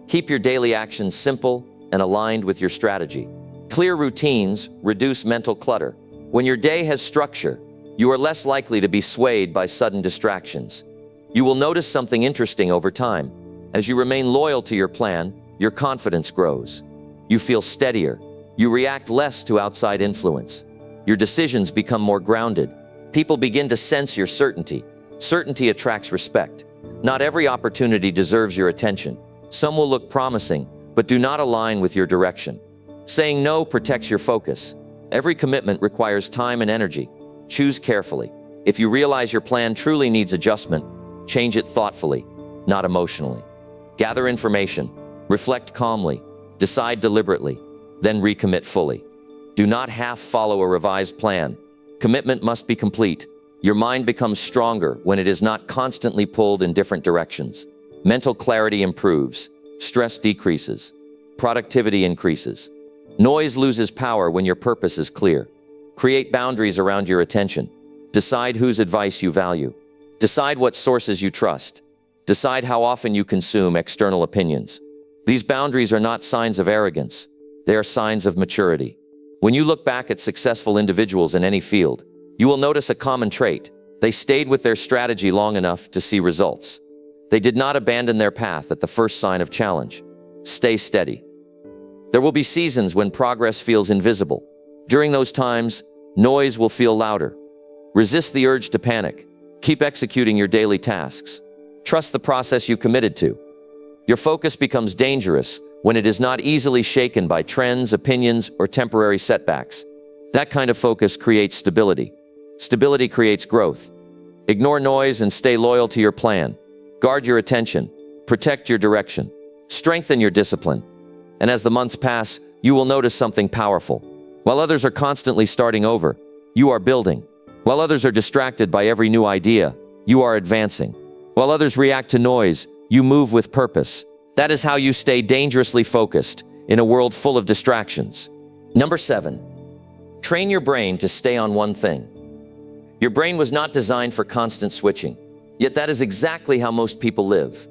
Keep your daily actions simple and aligned with your strategy. Clear routines reduce mental clutter. When your day has structure, you are less likely to be swayed by sudden distractions. You will notice something interesting over time. As you remain loyal to your plan, your confidence grows. You feel steadier. You react less to outside influence. Your decisions become more grounded. People begin to sense your certainty. Certainty attracts respect. Not every opportunity deserves your attention. Some will look promising, but do not align with your direction. Saying no protects your focus. Every commitment requires time and energy. Choose carefully. If you realize your plan truly needs adjustment, change it thoughtfully, not emotionally. Gather information. Reflect calmly. Decide deliberately. Then recommit fully. Do not half follow a revised plan. Commitment must be complete. Your mind becomes stronger when it is not constantly pulled in different directions. Mental clarity improves. Stress decreases. Productivity increases. Noise loses power when your purpose is clear. Create boundaries around your attention. Decide whose advice you value. Decide what sources you trust. Decide how often you consume external opinions. These boundaries are not signs of arrogance. They are signs of maturity. When you look back at successful individuals in any field, you will notice a common trait. They stayed with their strategy long enough to see results. They did not abandon their path at the first sign of challenge. Stay steady. There will be seasons when progress feels invisible. During those times, noise will feel louder. Resist the urge to panic. Keep executing your daily tasks. Trust the process you committed to. Your focus becomes dangerous when it is not easily shaken by trends, opinions, or temporary setbacks. That kind of focus creates stability. Stability creates growth. Ignore noise and stay loyal to your plan. Guard your attention. Protect your direction. Strengthen your discipline. And as the months pass, you will notice something powerful. While others are constantly starting over, you are building. While others are distracted by every new idea, you are advancing. While others react to noise, you move with purpose. That is how you stay dangerously focused in a world full of distractions. Number 7, train your brain to stay on one thing. Your brain was not designed for constant switching, yet that is exactly how most people live.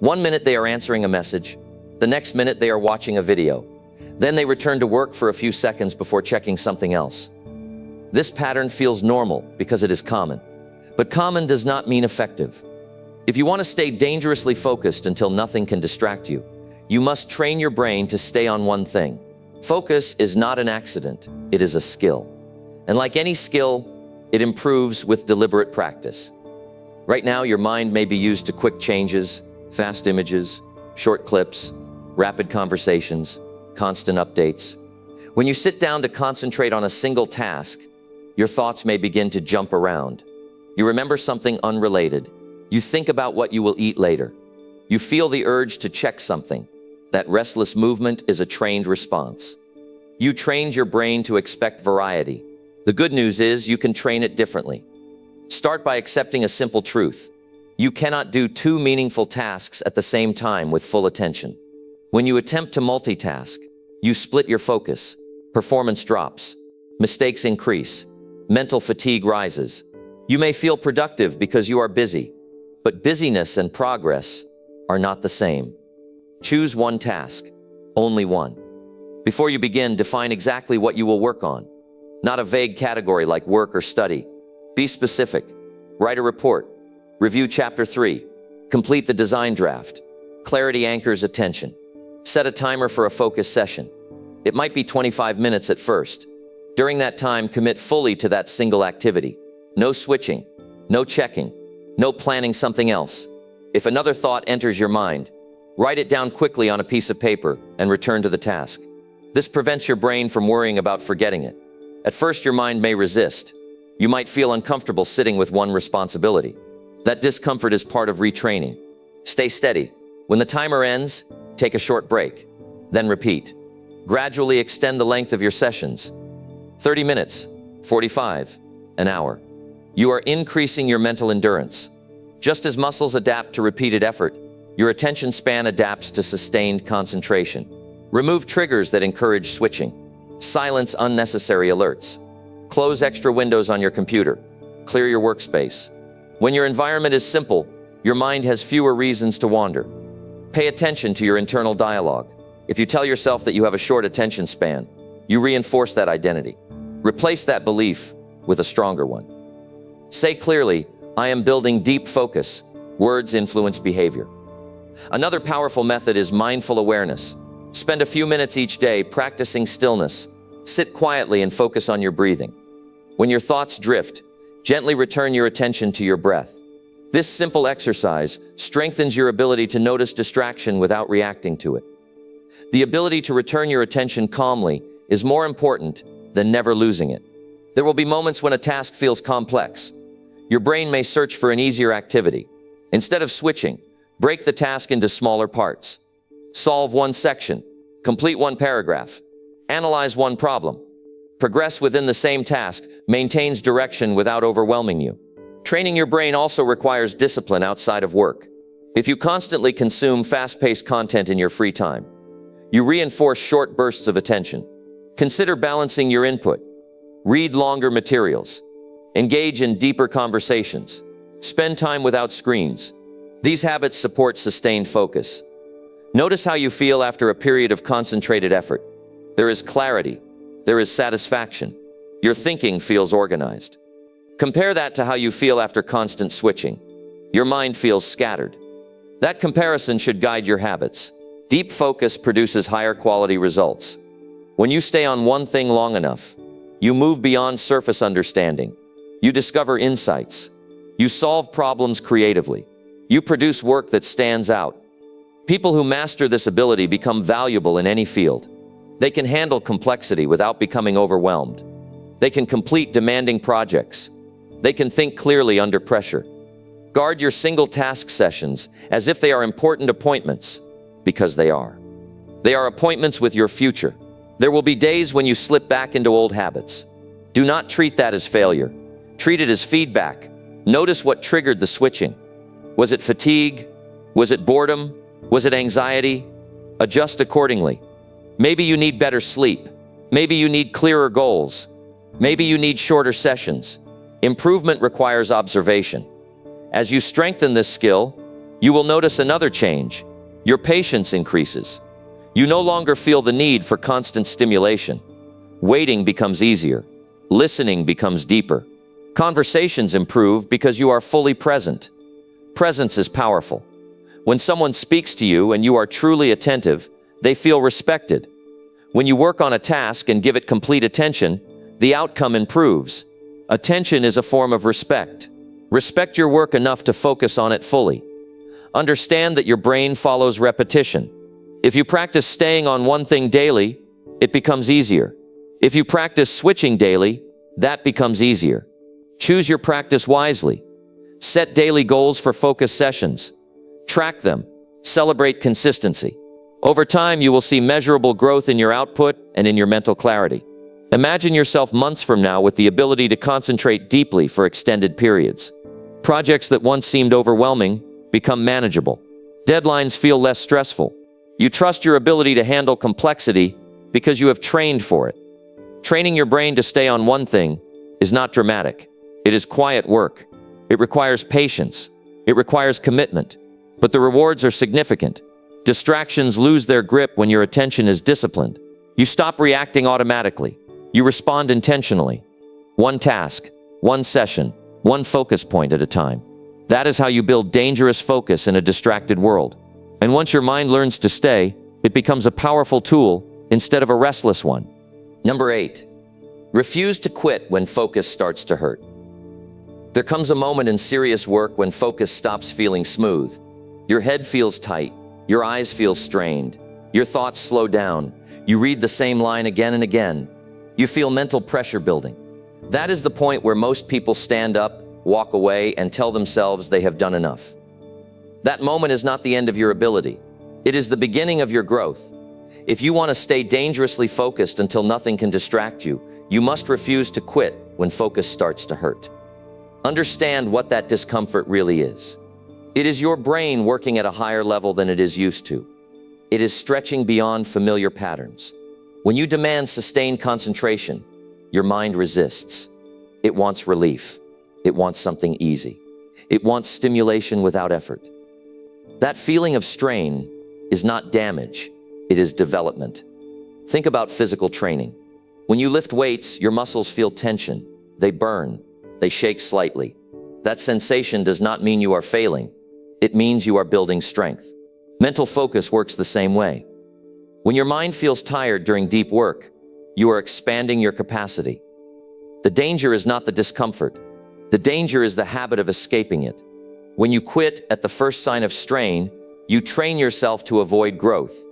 One minute they are answering a message, the next minute they are watching a video. Then they return to work for a few seconds before checking something else. This pattern feels normal because it is common, but common does not mean effective. If you want to stay dangerously focused until nothing can distract you, you must train your brain to stay on one thing. Focus is not an accident, it is a skill. And like any skill, it improves with deliberate practice. Right now, your mind may be used to quick changes, fast images, short clips, rapid conversations, constant updates. When you sit down to concentrate on a single task, your thoughts may begin to jump around. You remember something unrelated. You think about what you will eat later. You feel the urge to check something. That restless movement is a trained response. You trained your brain to expect variety. The good news is you can train it differently. Start by accepting a simple truth. You cannot do two meaningful tasks at the same time with full attention. When you attempt to multitask, you split your focus. Performance drops. Mistakes increase. Mental fatigue rises. You may feel productive because you are busy, but busyness and progress are not the same. Choose one task, only one. Before you begin, define exactly what you will work on. Not a vague category like work or study. Be specific. Write a report. Review Chapter 3. Complete the design draft. Clarity anchors attention. Set a timer for a focus session. It might be 25 minutes at first. During that time, commit fully to that single activity. No switching, no checking, no planning something else. If another thought enters your mind, write it down quickly on a piece of paper and return to the task. This prevents your brain from worrying about forgetting it. At first, your mind may resist. You might feel uncomfortable sitting with one responsibility. That discomfort is part of retraining. Stay steady. When the timer ends, take a short break. Then repeat. Gradually extend the length of your sessions. 30 minutes, 45, an hour. You are increasing your mental endurance. Just as muscles adapt to repeated effort, your attention span adapts to sustained concentration. Remove triggers that encourage switching. Silence unnecessary alerts. Close extra windows on your computer. Clear your workspace. When your environment is simple, your mind has fewer reasons to wander. Pay attention to your internal dialogue. If you tell yourself that you have a short attention span, you reinforce that identity. Replace that belief with a stronger one. Say clearly, I am building deep focus. Words influence behavior. Another powerful method is mindful awareness. Spend a few minutes each day practicing stillness. Sit quietly and focus on your breathing. When your thoughts drift, gently return your attention to your breath. This simple exercise strengthens your ability to notice distraction without reacting to it. The ability to return your attention calmly is more important than never losing it. There will be moments when a task feels complex. Your brain may search for an easier activity. Instead of switching, break the task into smaller parts. Solve one section, complete one paragraph, analyze one problem. Progress within the same task maintains direction without overwhelming you. Training your brain also requires discipline outside of work. If you constantly consume fast-paced content in your free time, you reinforce short bursts of attention. Consider balancing your input. Read longer materials. Engage in deeper conversations. Spend time without screens. These habits support sustained focus. Notice how you feel after a period of concentrated effort. There is clarity. There is satisfaction. Your thinking feels organized. Compare that to how you feel after constant switching. Your mind feels scattered. That comparison should guide your habits. Deep focus produces higher quality results. When you stay on one thing long enough, you move beyond surface understanding. You discover insights. You solve problems creatively. You produce work that stands out. People who master this ability become valuable in any field. They can handle complexity without becoming overwhelmed. They can complete demanding projects. They can think clearly under pressure. Guard your single task sessions as if they are important appointments, because they are. They are appointments with your future. There will be days when you slip back into old habits. Do not treat that as failure. Treat it as feedback. Notice what triggered the switching. Was it fatigue? Was it boredom? Was it anxiety? Adjust accordingly. Maybe you need better sleep. Maybe you need clearer goals. Maybe you need shorter sessions. Improvement requires observation. As you strengthen this skill, you will notice another change. Your patience increases. You no longer feel the need for constant stimulation. Waiting becomes easier. Listening becomes deeper. Conversations improve because you are fully present. Presence is powerful. When someone speaks to you and you are truly attentive, they feel respected. When you work on a task and give it complete attention, the outcome improves. Attention is a form of respect. Respect your work enough to focus on it fully. Understand that your brain follows repetition. If you practice staying on one thing daily, it becomes easier. If you practice switching daily, that becomes easier. Choose your practice wisely. Set daily goals for focus sessions. Track them. Celebrate consistency. Over time, you will see measurable growth in your output and in your mental clarity. Imagine yourself months from now with the ability to concentrate deeply for extended periods. Projects that once seemed overwhelming become manageable. Deadlines feel less stressful. You trust your ability to handle complexity because you have trained for it. Training your brain to stay on one thing is not dramatic. It is quiet work. It requires patience. It requires commitment. But the rewards are significant. Distractions lose their grip when your attention is disciplined. You stop reacting automatically. You respond intentionally. One task, one session, one focus point at a time. That is how you build dangerous focus in a distracted world. And once your mind learns to stay, it becomes a powerful tool instead of a restless one. Number 8. Refuse to quit when focus starts to hurt. There comes a moment in serious work when focus stops feeling smooth. Your head feels tight. Your eyes feel strained. Your thoughts slow down. You read the same line again and again. You feel mental pressure building. That is the point where most people stand up, walk away, and tell themselves they have done enough. That moment is not the end of your ability. It is the beginning of your growth. If you want to stay dangerously focused until nothing can distract you, you must refuse to quit when focus starts to hurt. Understand what that discomfort really is. It is your brain working at a higher level than it is used to. It is stretching beyond familiar patterns. When you demand sustained concentration, your mind resists. It wants relief. It wants something easy. It wants stimulation without effort. That feeling of strain is not damage. It is development. Think about physical training. When you lift weights, your muscles feel tension. They burn. They shake slightly. That sensation does not mean you are failing. It means you are building strength. Mental focus works the same way. When your mind feels tired during deep work, you are expanding your capacity. The danger is not the discomfort. The danger is the habit of escaping it. When you quit at the first sign of strain, you train yourself to avoid growth.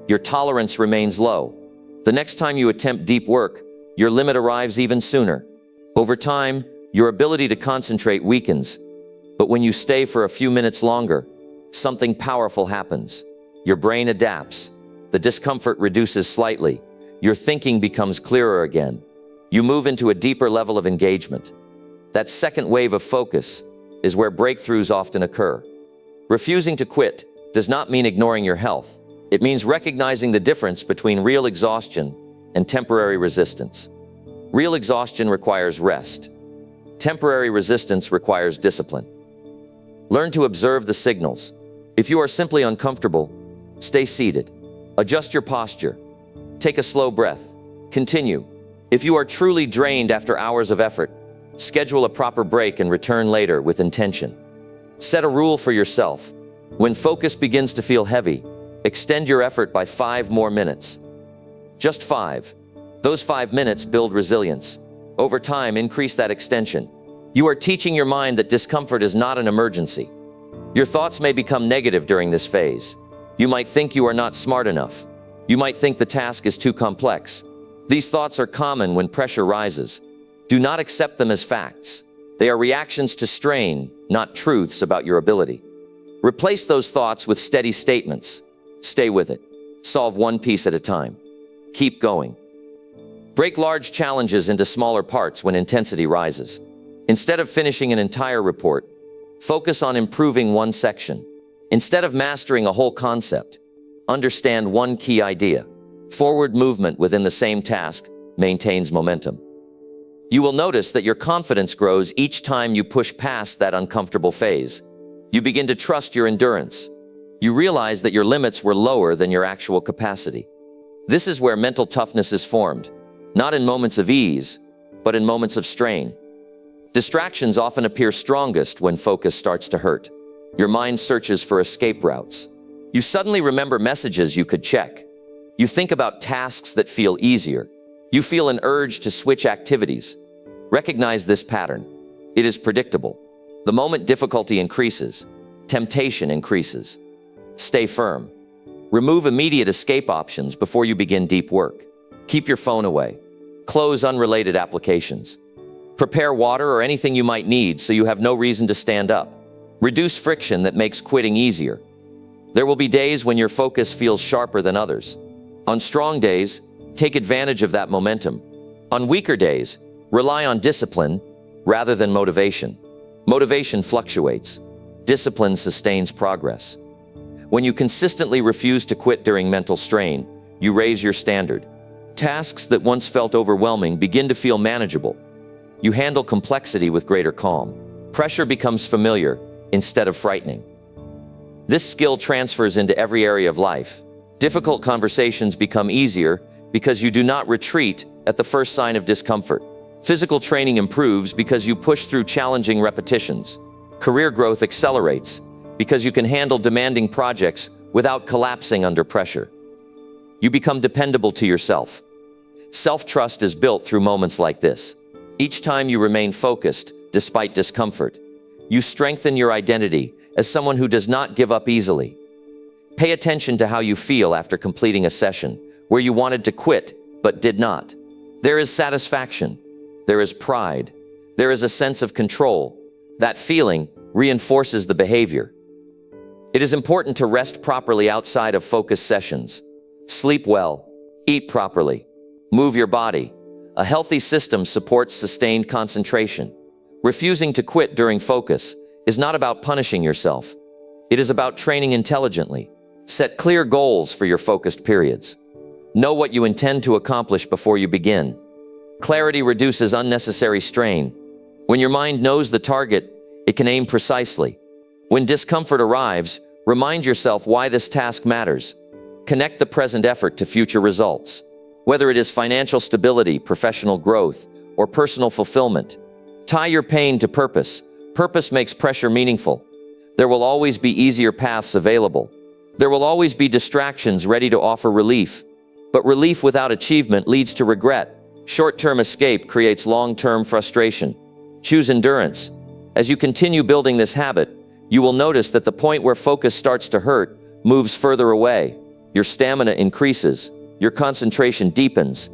Your tolerance remains low. The next time you attempt deep work, your limit arrives even sooner. Over time, your ability to concentrate weakens. But when you stay for a few minutes longer, something powerful happens. Your brain adapts. The discomfort reduces slightly. Your thinking becomes clearer again. You move into a deeper level of engagement. That second wave of focus is where breakthroughs often occur. Refusing to quit does not mean ignoring your health. It means recognizing the difference between real exhaustion and temporary resistance. Real exhaustion requires rest. Temporary resistance requires discipline. Learn to observe the signals. If you are simply uncomfortable, stay seated. Adjust your posture. Take a slow breath. Continue. If you are truly drained after hours of effort, schedule a proper break and return later with intention. Set a rule for yourself. When focus begins to feel heavy, extend your effort by 5 more minutes. Just 5. Those 5 minutes build resilience. Over time, increase that extension. You are teaching your mind that discomfort is not an emergency. Your thoughts may become negative during this phase. You might think you are not smart enough. You might think the task is too complex. These thoughts are common when pressure rises. Do not accept them as facts. They are reactions to strain, not truths about your ability. Replace those thoughts with steady statements. Stay with it. Solve one piece at a time. Keep going. Break large challenges into smaller parts when intensity rises. Instead of finishing an entire report, focus on improving one section. Instead of mastering a whole concept, understand one key idea. Forward movement within the same task maintains momentum. You will notice that your confidence grows each time you push past that uncomfortable phase. You begin to trust your endurance. You realize that your limits were lower than your actual capacity. This is where mental toughness is formed, not in moments of ease, but in moments of strain. Distractions often appear strongest when focus starts to hurt. Your mind searches for escape routes. You suddenly remember messages you could check. You think about tasks that feel easier. You feel an urge to switch activities. Recognize this pattern. It is predictable. The moment difficulty increases, temptation increases. Stay firm. Remove immediate escape options before you begin deep work. Keep your phone away. Close unrelated applications. Prepare water or anything you might need so you have no reason to stand up. Reduce friction that makes quitting easier. There will be days when your focus feels sharper than others. On strong days, take advantage of that momentum. On weaker days, rely on discipline rather than motivation. Motivation fluctuates. Discipline sustains progress. When you consistently refuse to quit during mental strain, you raise your standard. Tasks that once felt overwhelming begin to feel manageable. You handle complexity with greater calm. Pressure becomes familiar instead of frightening. This skill transfers into every area of life. Difficult conversations become easier because you do not retreat at the first sign of discomfort. Physical training improves because you push through challenging repetitions. Career growth accelerates because you can handle demanding projects without collapsing under pressure. You become dependable to yourself. Self-trust is built through moments like this. Each time you remain focused, despite discomfort, you strengthen your identity as someone who does not give up easily. Pay attention to how you feel after completing a session where you wanted to quit but did not. There is satisfaction. There is pride. There is a sense of control. That feeling reinforces the behavior. It is important to rest properly outside of focus sessions. Sleep well. Eat properly. Move your body. A healthy system supports sustained concentration. Refusing to quit during focus is not about punishing yourself. It is about training intelligently. Set clear goals for your focused periods. Know what you intend to accomplish before you begin. Clarity reduces unnecessary strain. When your mind knows the target, it can aim precisely. When discomfort arrives, remind yourself why this task matters. Connect the present effort to future results. Whether it is financial stability, professional growth, or personal fulfillment, tie your pain to purpose. Purpose makes pressure meaningful. There will always be easier paths available. There will always be distractions ready to offer relief. But relief without achievement leads to regret. Short-term escape creates long-term frustration. Choose endurance. As you continue building this habit, you will notice that the point where focus starts to hurt moves further away. Your stamina increases. Your concentration deepens.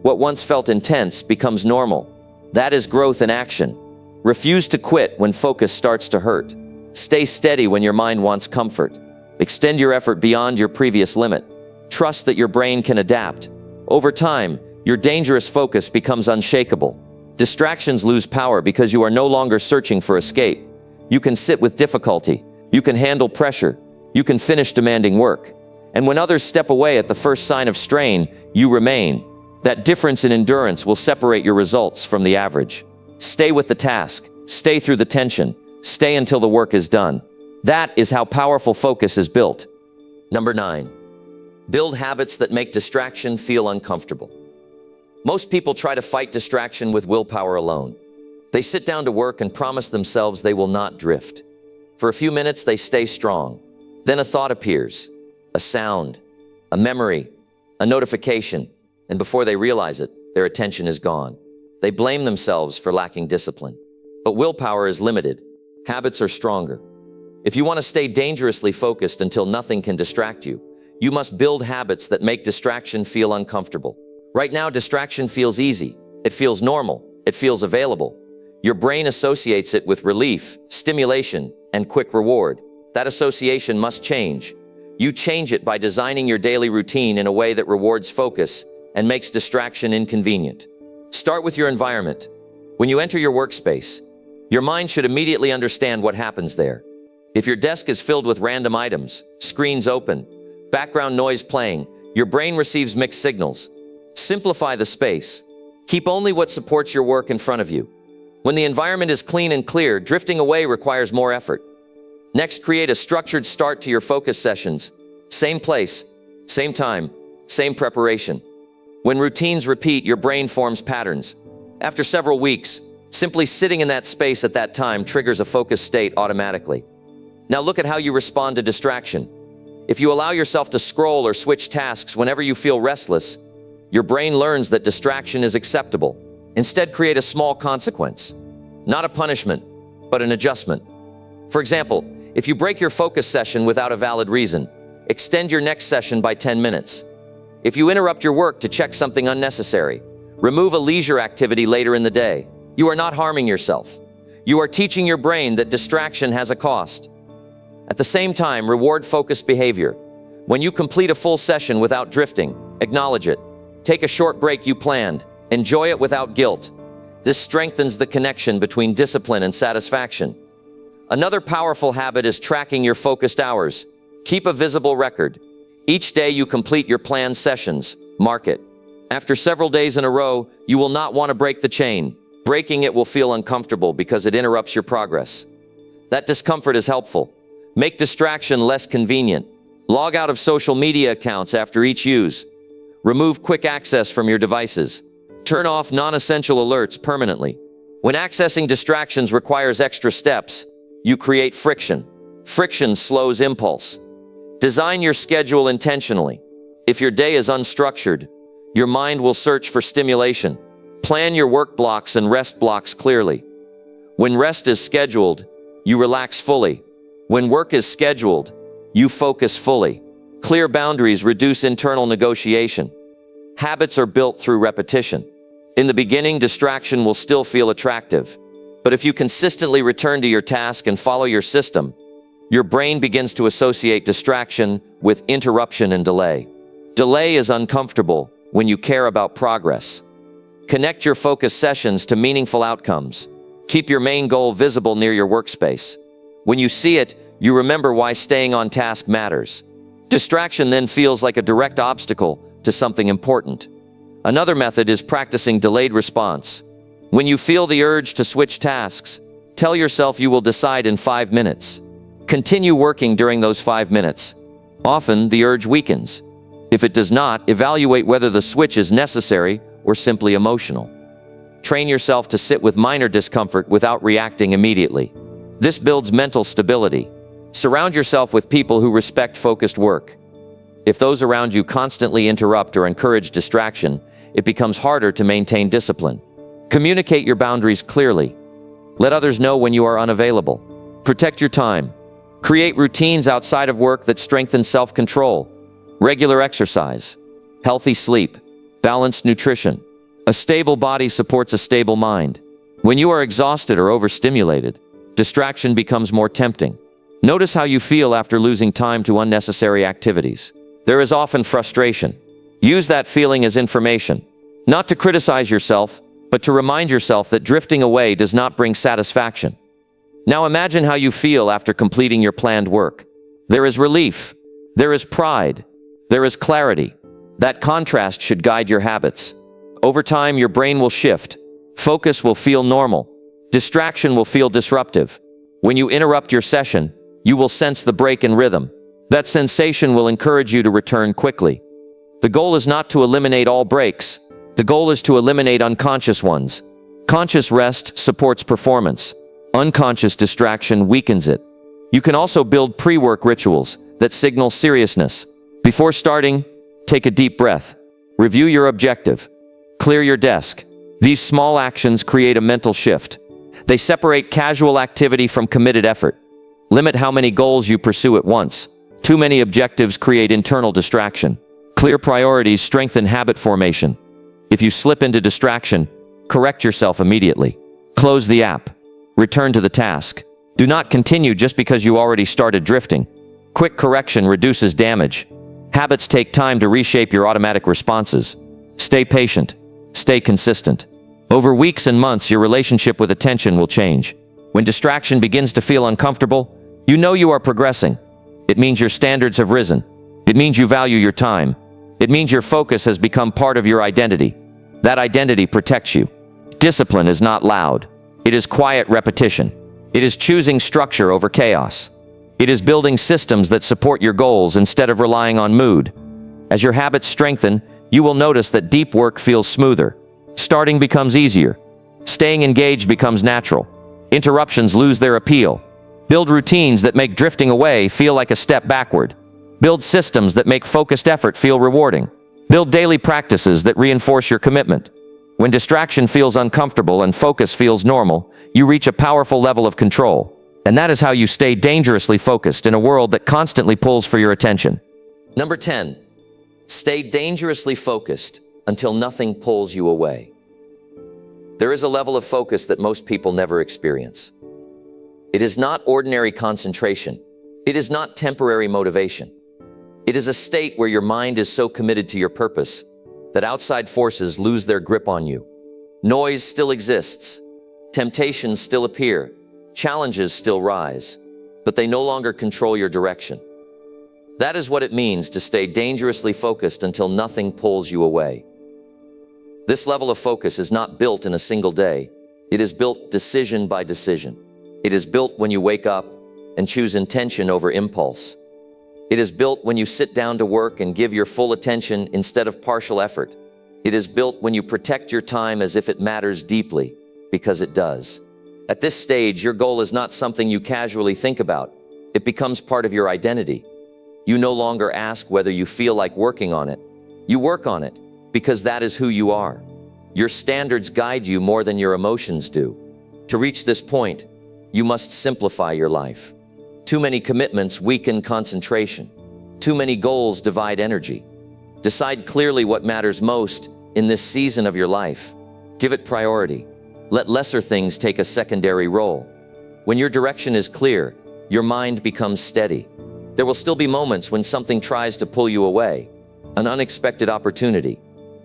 What once felt intense becomes normal. That is growth in action. Refuse to quit when focus starts to hurt. Stay steady when your mind wants comfort. Extend your effort beyond your previous limit. Trust that your brain can adapt. Over time, your dangerous focus becomes unshakable. Distractions lose power because you are no longer searching for escape. You can sit with difficulty. You can handle pressure. You can finish demanding work. And when others step away at the first sign of strain, you remain. That difference in endurance will separate your results from the average. Stay with the task. Stay through the tension. Stay until the work is done. That is how powerful focus is built. Number 9. Build habits that make distraction feel uncomfortable. Most people try to fight distraction with willpower alone. They sit down to work and promise themselves they will not drift. For a few minutes, they stay strong. Then a thought appears, a sound, a memory, a notification, and before they realize it, their attention is gone. They blame themselves for lacking discipline. But willpower is limited. Habits are stronger. If you want to stay dangerously focused until nothing can distract you, you must build habits that make distraction feel uncomfortable. Right now, distraction feels easy. It feels normal. It feels available. Your brain associates it with relief, stimulation, and quick reward. That association must change. You change it by designing your daily routine in a way that rewards focus and makes distraction inconvenient. Start with your environment. When you enter your workspace, your mind should immediately understand what happens there. If your desk is filled with random items, screens open, background noise playing, your brain receives mixed signals. Simplify the space. Keep only what supports your work in front of you. When the environment is clean and clear, drifting away requires more effort. Next, create a structured start to your focus sessions. Same place, same time, same preparation. When routines repeat, your brain forms patterns. After several weeks, simply sitting in that space at that time triggers a focused state automatically. Now look at how you respond to distraction. If you allow yourself to scroll or switch tasks whenever you feel restless, your brain learns that distraction is acceptable. Instead, create a small consequence. Not a punishment, but an adjustment. For example, if you break your focus session without a valid reason, extend your next session by 10 minutes. If you interrupt your work to check something unnecessary, remove a leisure activity later in the day. You are not harming yourself. You are teaching your brain that distraction has a cost. At the same time, reward focused behavior. When you complete a full session without drifting, acknowledge it. Take a short break you planned. Enjoy it without guilt. This strengthens the connection between discipline and satisfaction. Another powerful habit is tracking your focused hours. Keep a visible record. Each day you complete your planned sessions, mark it. After several days in a row, you will not want to break the chain. Breaking it will feel uncomfortable because it interrupts your progress. That discomfort is helpful. Make distraction less convenient. Log out of social media accounts after each use. Remove quick access from your devices. Turn off non-essential alerts permanently. When accessing distractions requires extra steps, you create friction. Friction slows impulse. Design your schedule intentionally. If your day is unstructured, your mind will search for stimulation. Plan your work blocks and rest blocks clearly. When rest is scheduled, you relax fully. When work is scheduled, you focus fully. Clear boundaries reduce internal negotiation. Habits are built through repetition. In the beginning, distraction will still feel attractive. But if you consistently return to your task and follow your system, your brain begins to associate distraction with interruption and delay. Delay is uncomfortable when you care about progress. Connect your focus sessions to meaningful outcomes. Keep your main goal visible near your workspace. When you see it, you remember why staying on task matters. Distraction then feels like a direct obstacle to something important. Another method is practicing delayed response. When you feel the urge to switch tasks, tell yourself you will decide in 5 minutes. Continue working during those 5 minutes. Often, the urge weakens. If it does not, evaluate whether the switch is necessary or simply emotional. Train yourself to sit with minor discomfort without reacting immediately. This builds mental stability. Surround yourself with people who respect focused work. If those around you constantly interrupt or encourage distraction, it becomes harder to maintain discipline. Communicate your boundaries clearly. Let others know when you are unavailable. Protect your time. Create routines outside of work that strengthen self-control. Regular exercise, healthy sleep, balanced nutrition. A stable body supports a stable mind. When you are exhausted or overstimulated, distraction becomes more tempting. Notice how you feel after losing time to unnecessary activities. There is often frustration. Use that feeling as information. Not to criticize yourself, but to remind yourself that drifting away does not bring satisfaction. Now imagine how you feel after completing your planned work. There is relief. There is pride. There is clarity. That contrast should guide your habits. Over time, your brain will shift. Focus will feel normal. Distraction will feel disruptive. When you interrupt your session, you will sense the break in rhythm. That sensation will encourage you to return quickly. The goal is not to eliminate all breaks. The goal is to eliminate unconscious ones. Conscious rest supports performance. Unconscious distraction weakens it. You can also build pre-work rituals that signal seriousness. Before starting, take a deep breath. Review your objective. Clear your desk. These small actions create a mental shift. They separate casual activity from committed effort. Limit how many goals you pursue at once. Too many objectives create internal distraction. Clear priorities strengthen habit formation. If you slip into distraction, correct yourself immediately. Close the app. Return to the task. Do not continue just because you already started drifting. Quick correction reduces damage. Habits take time to reshape your automatic responses. Stay patient. Stay consistent. Over weeks and months, your relationship with attention will change. When distraction begins to feel uncomfortable, you know you are progressing. It means your standards have risen. It means you value your time. It means your focus has become part of your identity. That identity protects you. Discipline is not loud. It is quiet repetition. It is choosing structure over chaos. It is building systems that support your goals instead of relying on mood. As your habits strengthen, you will notice that deep work feels smoother. Starting becomes easier. Staying engaged becomes natural. Interruptions lose their appeal. Build routines that make drifting away feel like a step backward. Build systems that make focused effort feel rewarding. Build daily practices that reinforce your commitment. When distraction feels uncomfortable and focus feels normal, you reach a powerful level of control. And that is how you stay dangerously focused in a world that constantly pulls for your attention. Number 10, stay dangerously focused until nothing pulls you away. There is a level of focus that most people never experience. It is not ordinary concentration. It is not temporary motivation. It is a state where your mind is so committed to your purpose that outside forces lose their grip on you. Noise still exists. Temptations still appear. Challenges still rise, but they no longer control your direction. That is what it means to stay dangerously focused until nothing pulls you away. This level of focus is not built in a single day. It is built decision by decision. It is built when you wake up and choose intention over impulse. It is built when you sit down to work and give your full attention instead of partial effort. It is built when you protect your time as if it matters deeply, because it does. At this stage, your goal is not something you casually think about. It becomes part of your identity. You no longer ask whether you feel like working on it. You work on it because that is who you are. Your standards guide you more than your emotions do. To reach this point, you must simplify your life. Too many commitments weaken concentration. Too many goals divide energy. Decide clearly what matters most in this season of your life. Give it priority. Let lesser things take a secondary role. When your direction is clear, your mind becomes steady. There will still be moments when something tries to pull you away. An unexpected opportunity,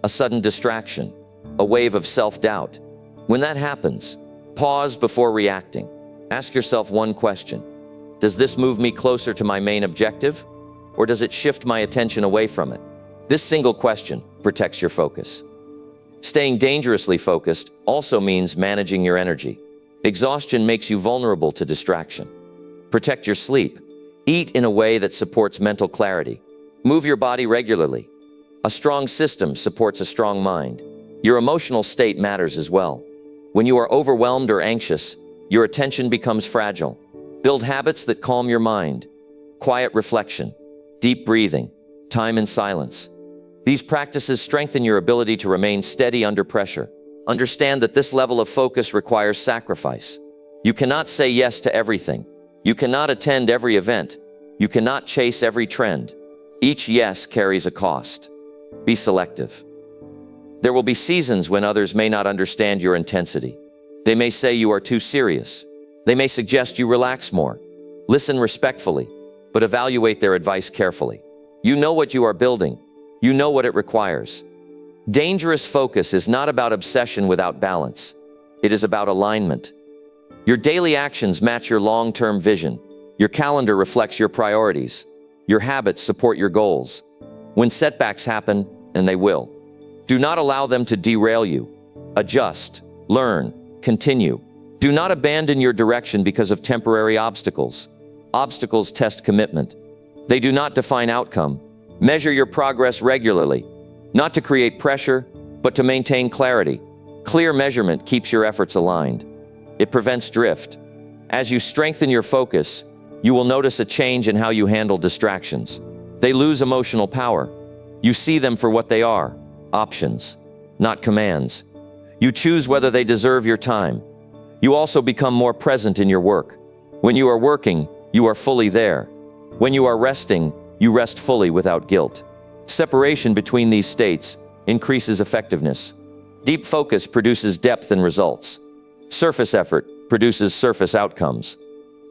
a sudden distraction, a wave of self-doubt. When that happens, pause before reacting. Ask yourself one question. Does this move me closer to my main objective, or does it shift my attention away from it? This single question protects your focus. Staying dangerously focused also means managing your energy. Exhaustion makes you vulnerable to distraction. Protect your sleep. Eat in a way that supports mental clarity. Move your body regularly. A strong system supports a strong mind. Your emotional state matters as well. When you are overwhelmed or anxious, your attention becomes fragile. Build habits that calm your mind. Quiet reflection, deep breathing, time in silence. These practices strengthen your ability to remain steady under pressure. Understand that this level of focus requires sacrifice. You cannot say yes to everything. You cannot attend every event. You cannot chase every trend. Each yes carries a cost. Be selective. There will be seasons when others may not understand your intensity. They may say you are too serious. They may suggest you relax more. Listen respectfully, but evaluate their advice carefully. You know what you are building. You know what it requires. Dangerous focus is not about obsession without balance. It is about alignment. Your daily actions match your long-term vision. Your calendar reflects your priorities. Your habits support your goals. When setbacks happen, and they will, do not allow them to derail you. Adjust, learn, continue. Do not abandon your direction because of temporary obstacles. Obstacles test commitment. They do not define outcome. Measure your progress regularly, not to create pressure, but to maintain clarity. Clear measurement keeps your efforts aligned. It prevents drift. As you strengthen your focus, you will notice a change in how you handle distractions. They lose emotional power. You see them for what they are, options, not commands. You choose whether they deserve your time. You also become more present in your work. When you are working, you are fully there. When you are resting, you rest fully without guilt. Separation between these states increases effectiveness. Deep focus produces depth and results. Surface effort produces surface outcomes.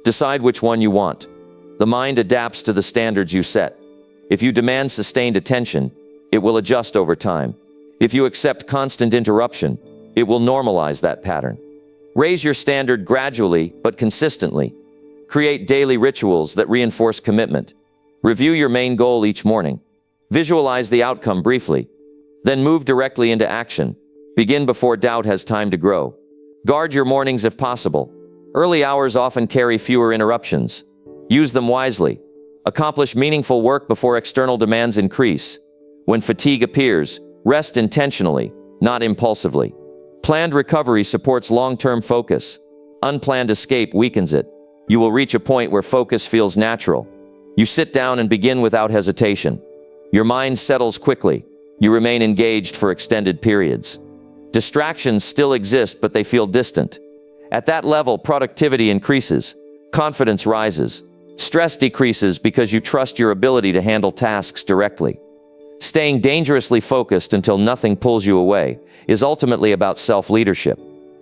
Decide which one you want. The mind adapts to the standards you set. If you demand sustained attention, it will adjust over time. If you accept constant interruption, it will normalize that pattern. Raise your standard gradually but consistently. Create daily rituals that reinforce commitment. Review your main goal each morning. Visualize the outcome briefly. Then move directly into action. Begin before doubt has time to grow. Guard your mornings if possible. Early hours often carry fewer interruptions. Use them wisely. Accomplish meaningful work before external demands increase. When fatigue appears, rest intentionally, not impulsively. Planned recovery supports long-term focus. Unplanned escape weakens it. you will reach a point where focus feels natural. You sit down and begin without hesitation. Your mind settles quickly. You remain engaged for extended periods. Distractions still exist, but they feel distant. At that level, productivity increases, confidence rises, stress decreases because you trust your ability to handle tasks directly. Staying dangerously focused until nothing pulls you away is ultimately about self-leadership.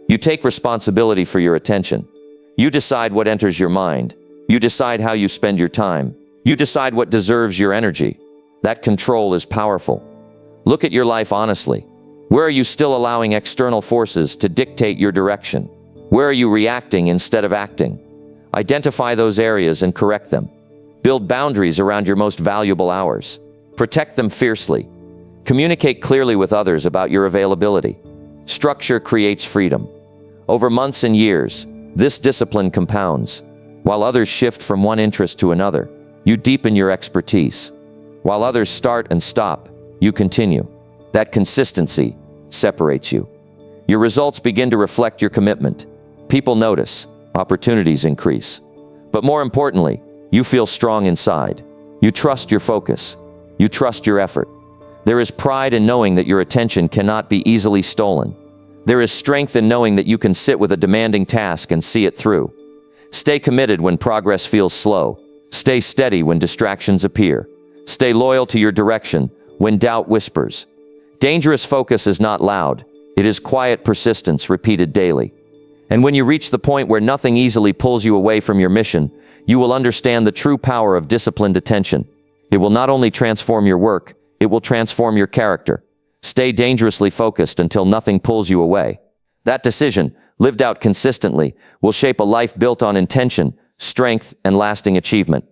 You take responsibility for your attention. You decide what enters your mind. You decide how you spend your time. You decide what deserves your energy. That control is powerful. Look at your life honestly. Where are you still allowing external forces to dictate your direction? Where are you reacting instead of acting? Identify those areas and correct them. Build boundaries around your most valuable hours. Protect them fiercely. Communicate clearly with others about your availability. Structure creates freedom. Over months and years, this discipline compounds. While others shift from one interest to another, you deepen your expertise. While others start and stop, you continue. That consistency separates you. Your results begin to reflect your commitment. People notice. Opportunities increase. But more importantly, you feel strong inside. You trust your focus. You trust your effort. There is pride in knowing that your attention cannot be easily stolen. There is strength in knowing that you can sit with a demanding task and see it through. Stay committed when progress feels slow. Stay steady when distractions appear. Stay loyal to your direction when doubt whispers. Dangerous focus is not loud. It is quiet persistence repeated daily. And when you reach the point where nothing easily pulls you away from your mission, you will understand the true power of disciplined attention. It will not only transform your work, it will transform your character. Stay dangerously focused until nothing pulls you away. That decision, lived out consistently, will shape a life built on intention, strength, and lasting achievement.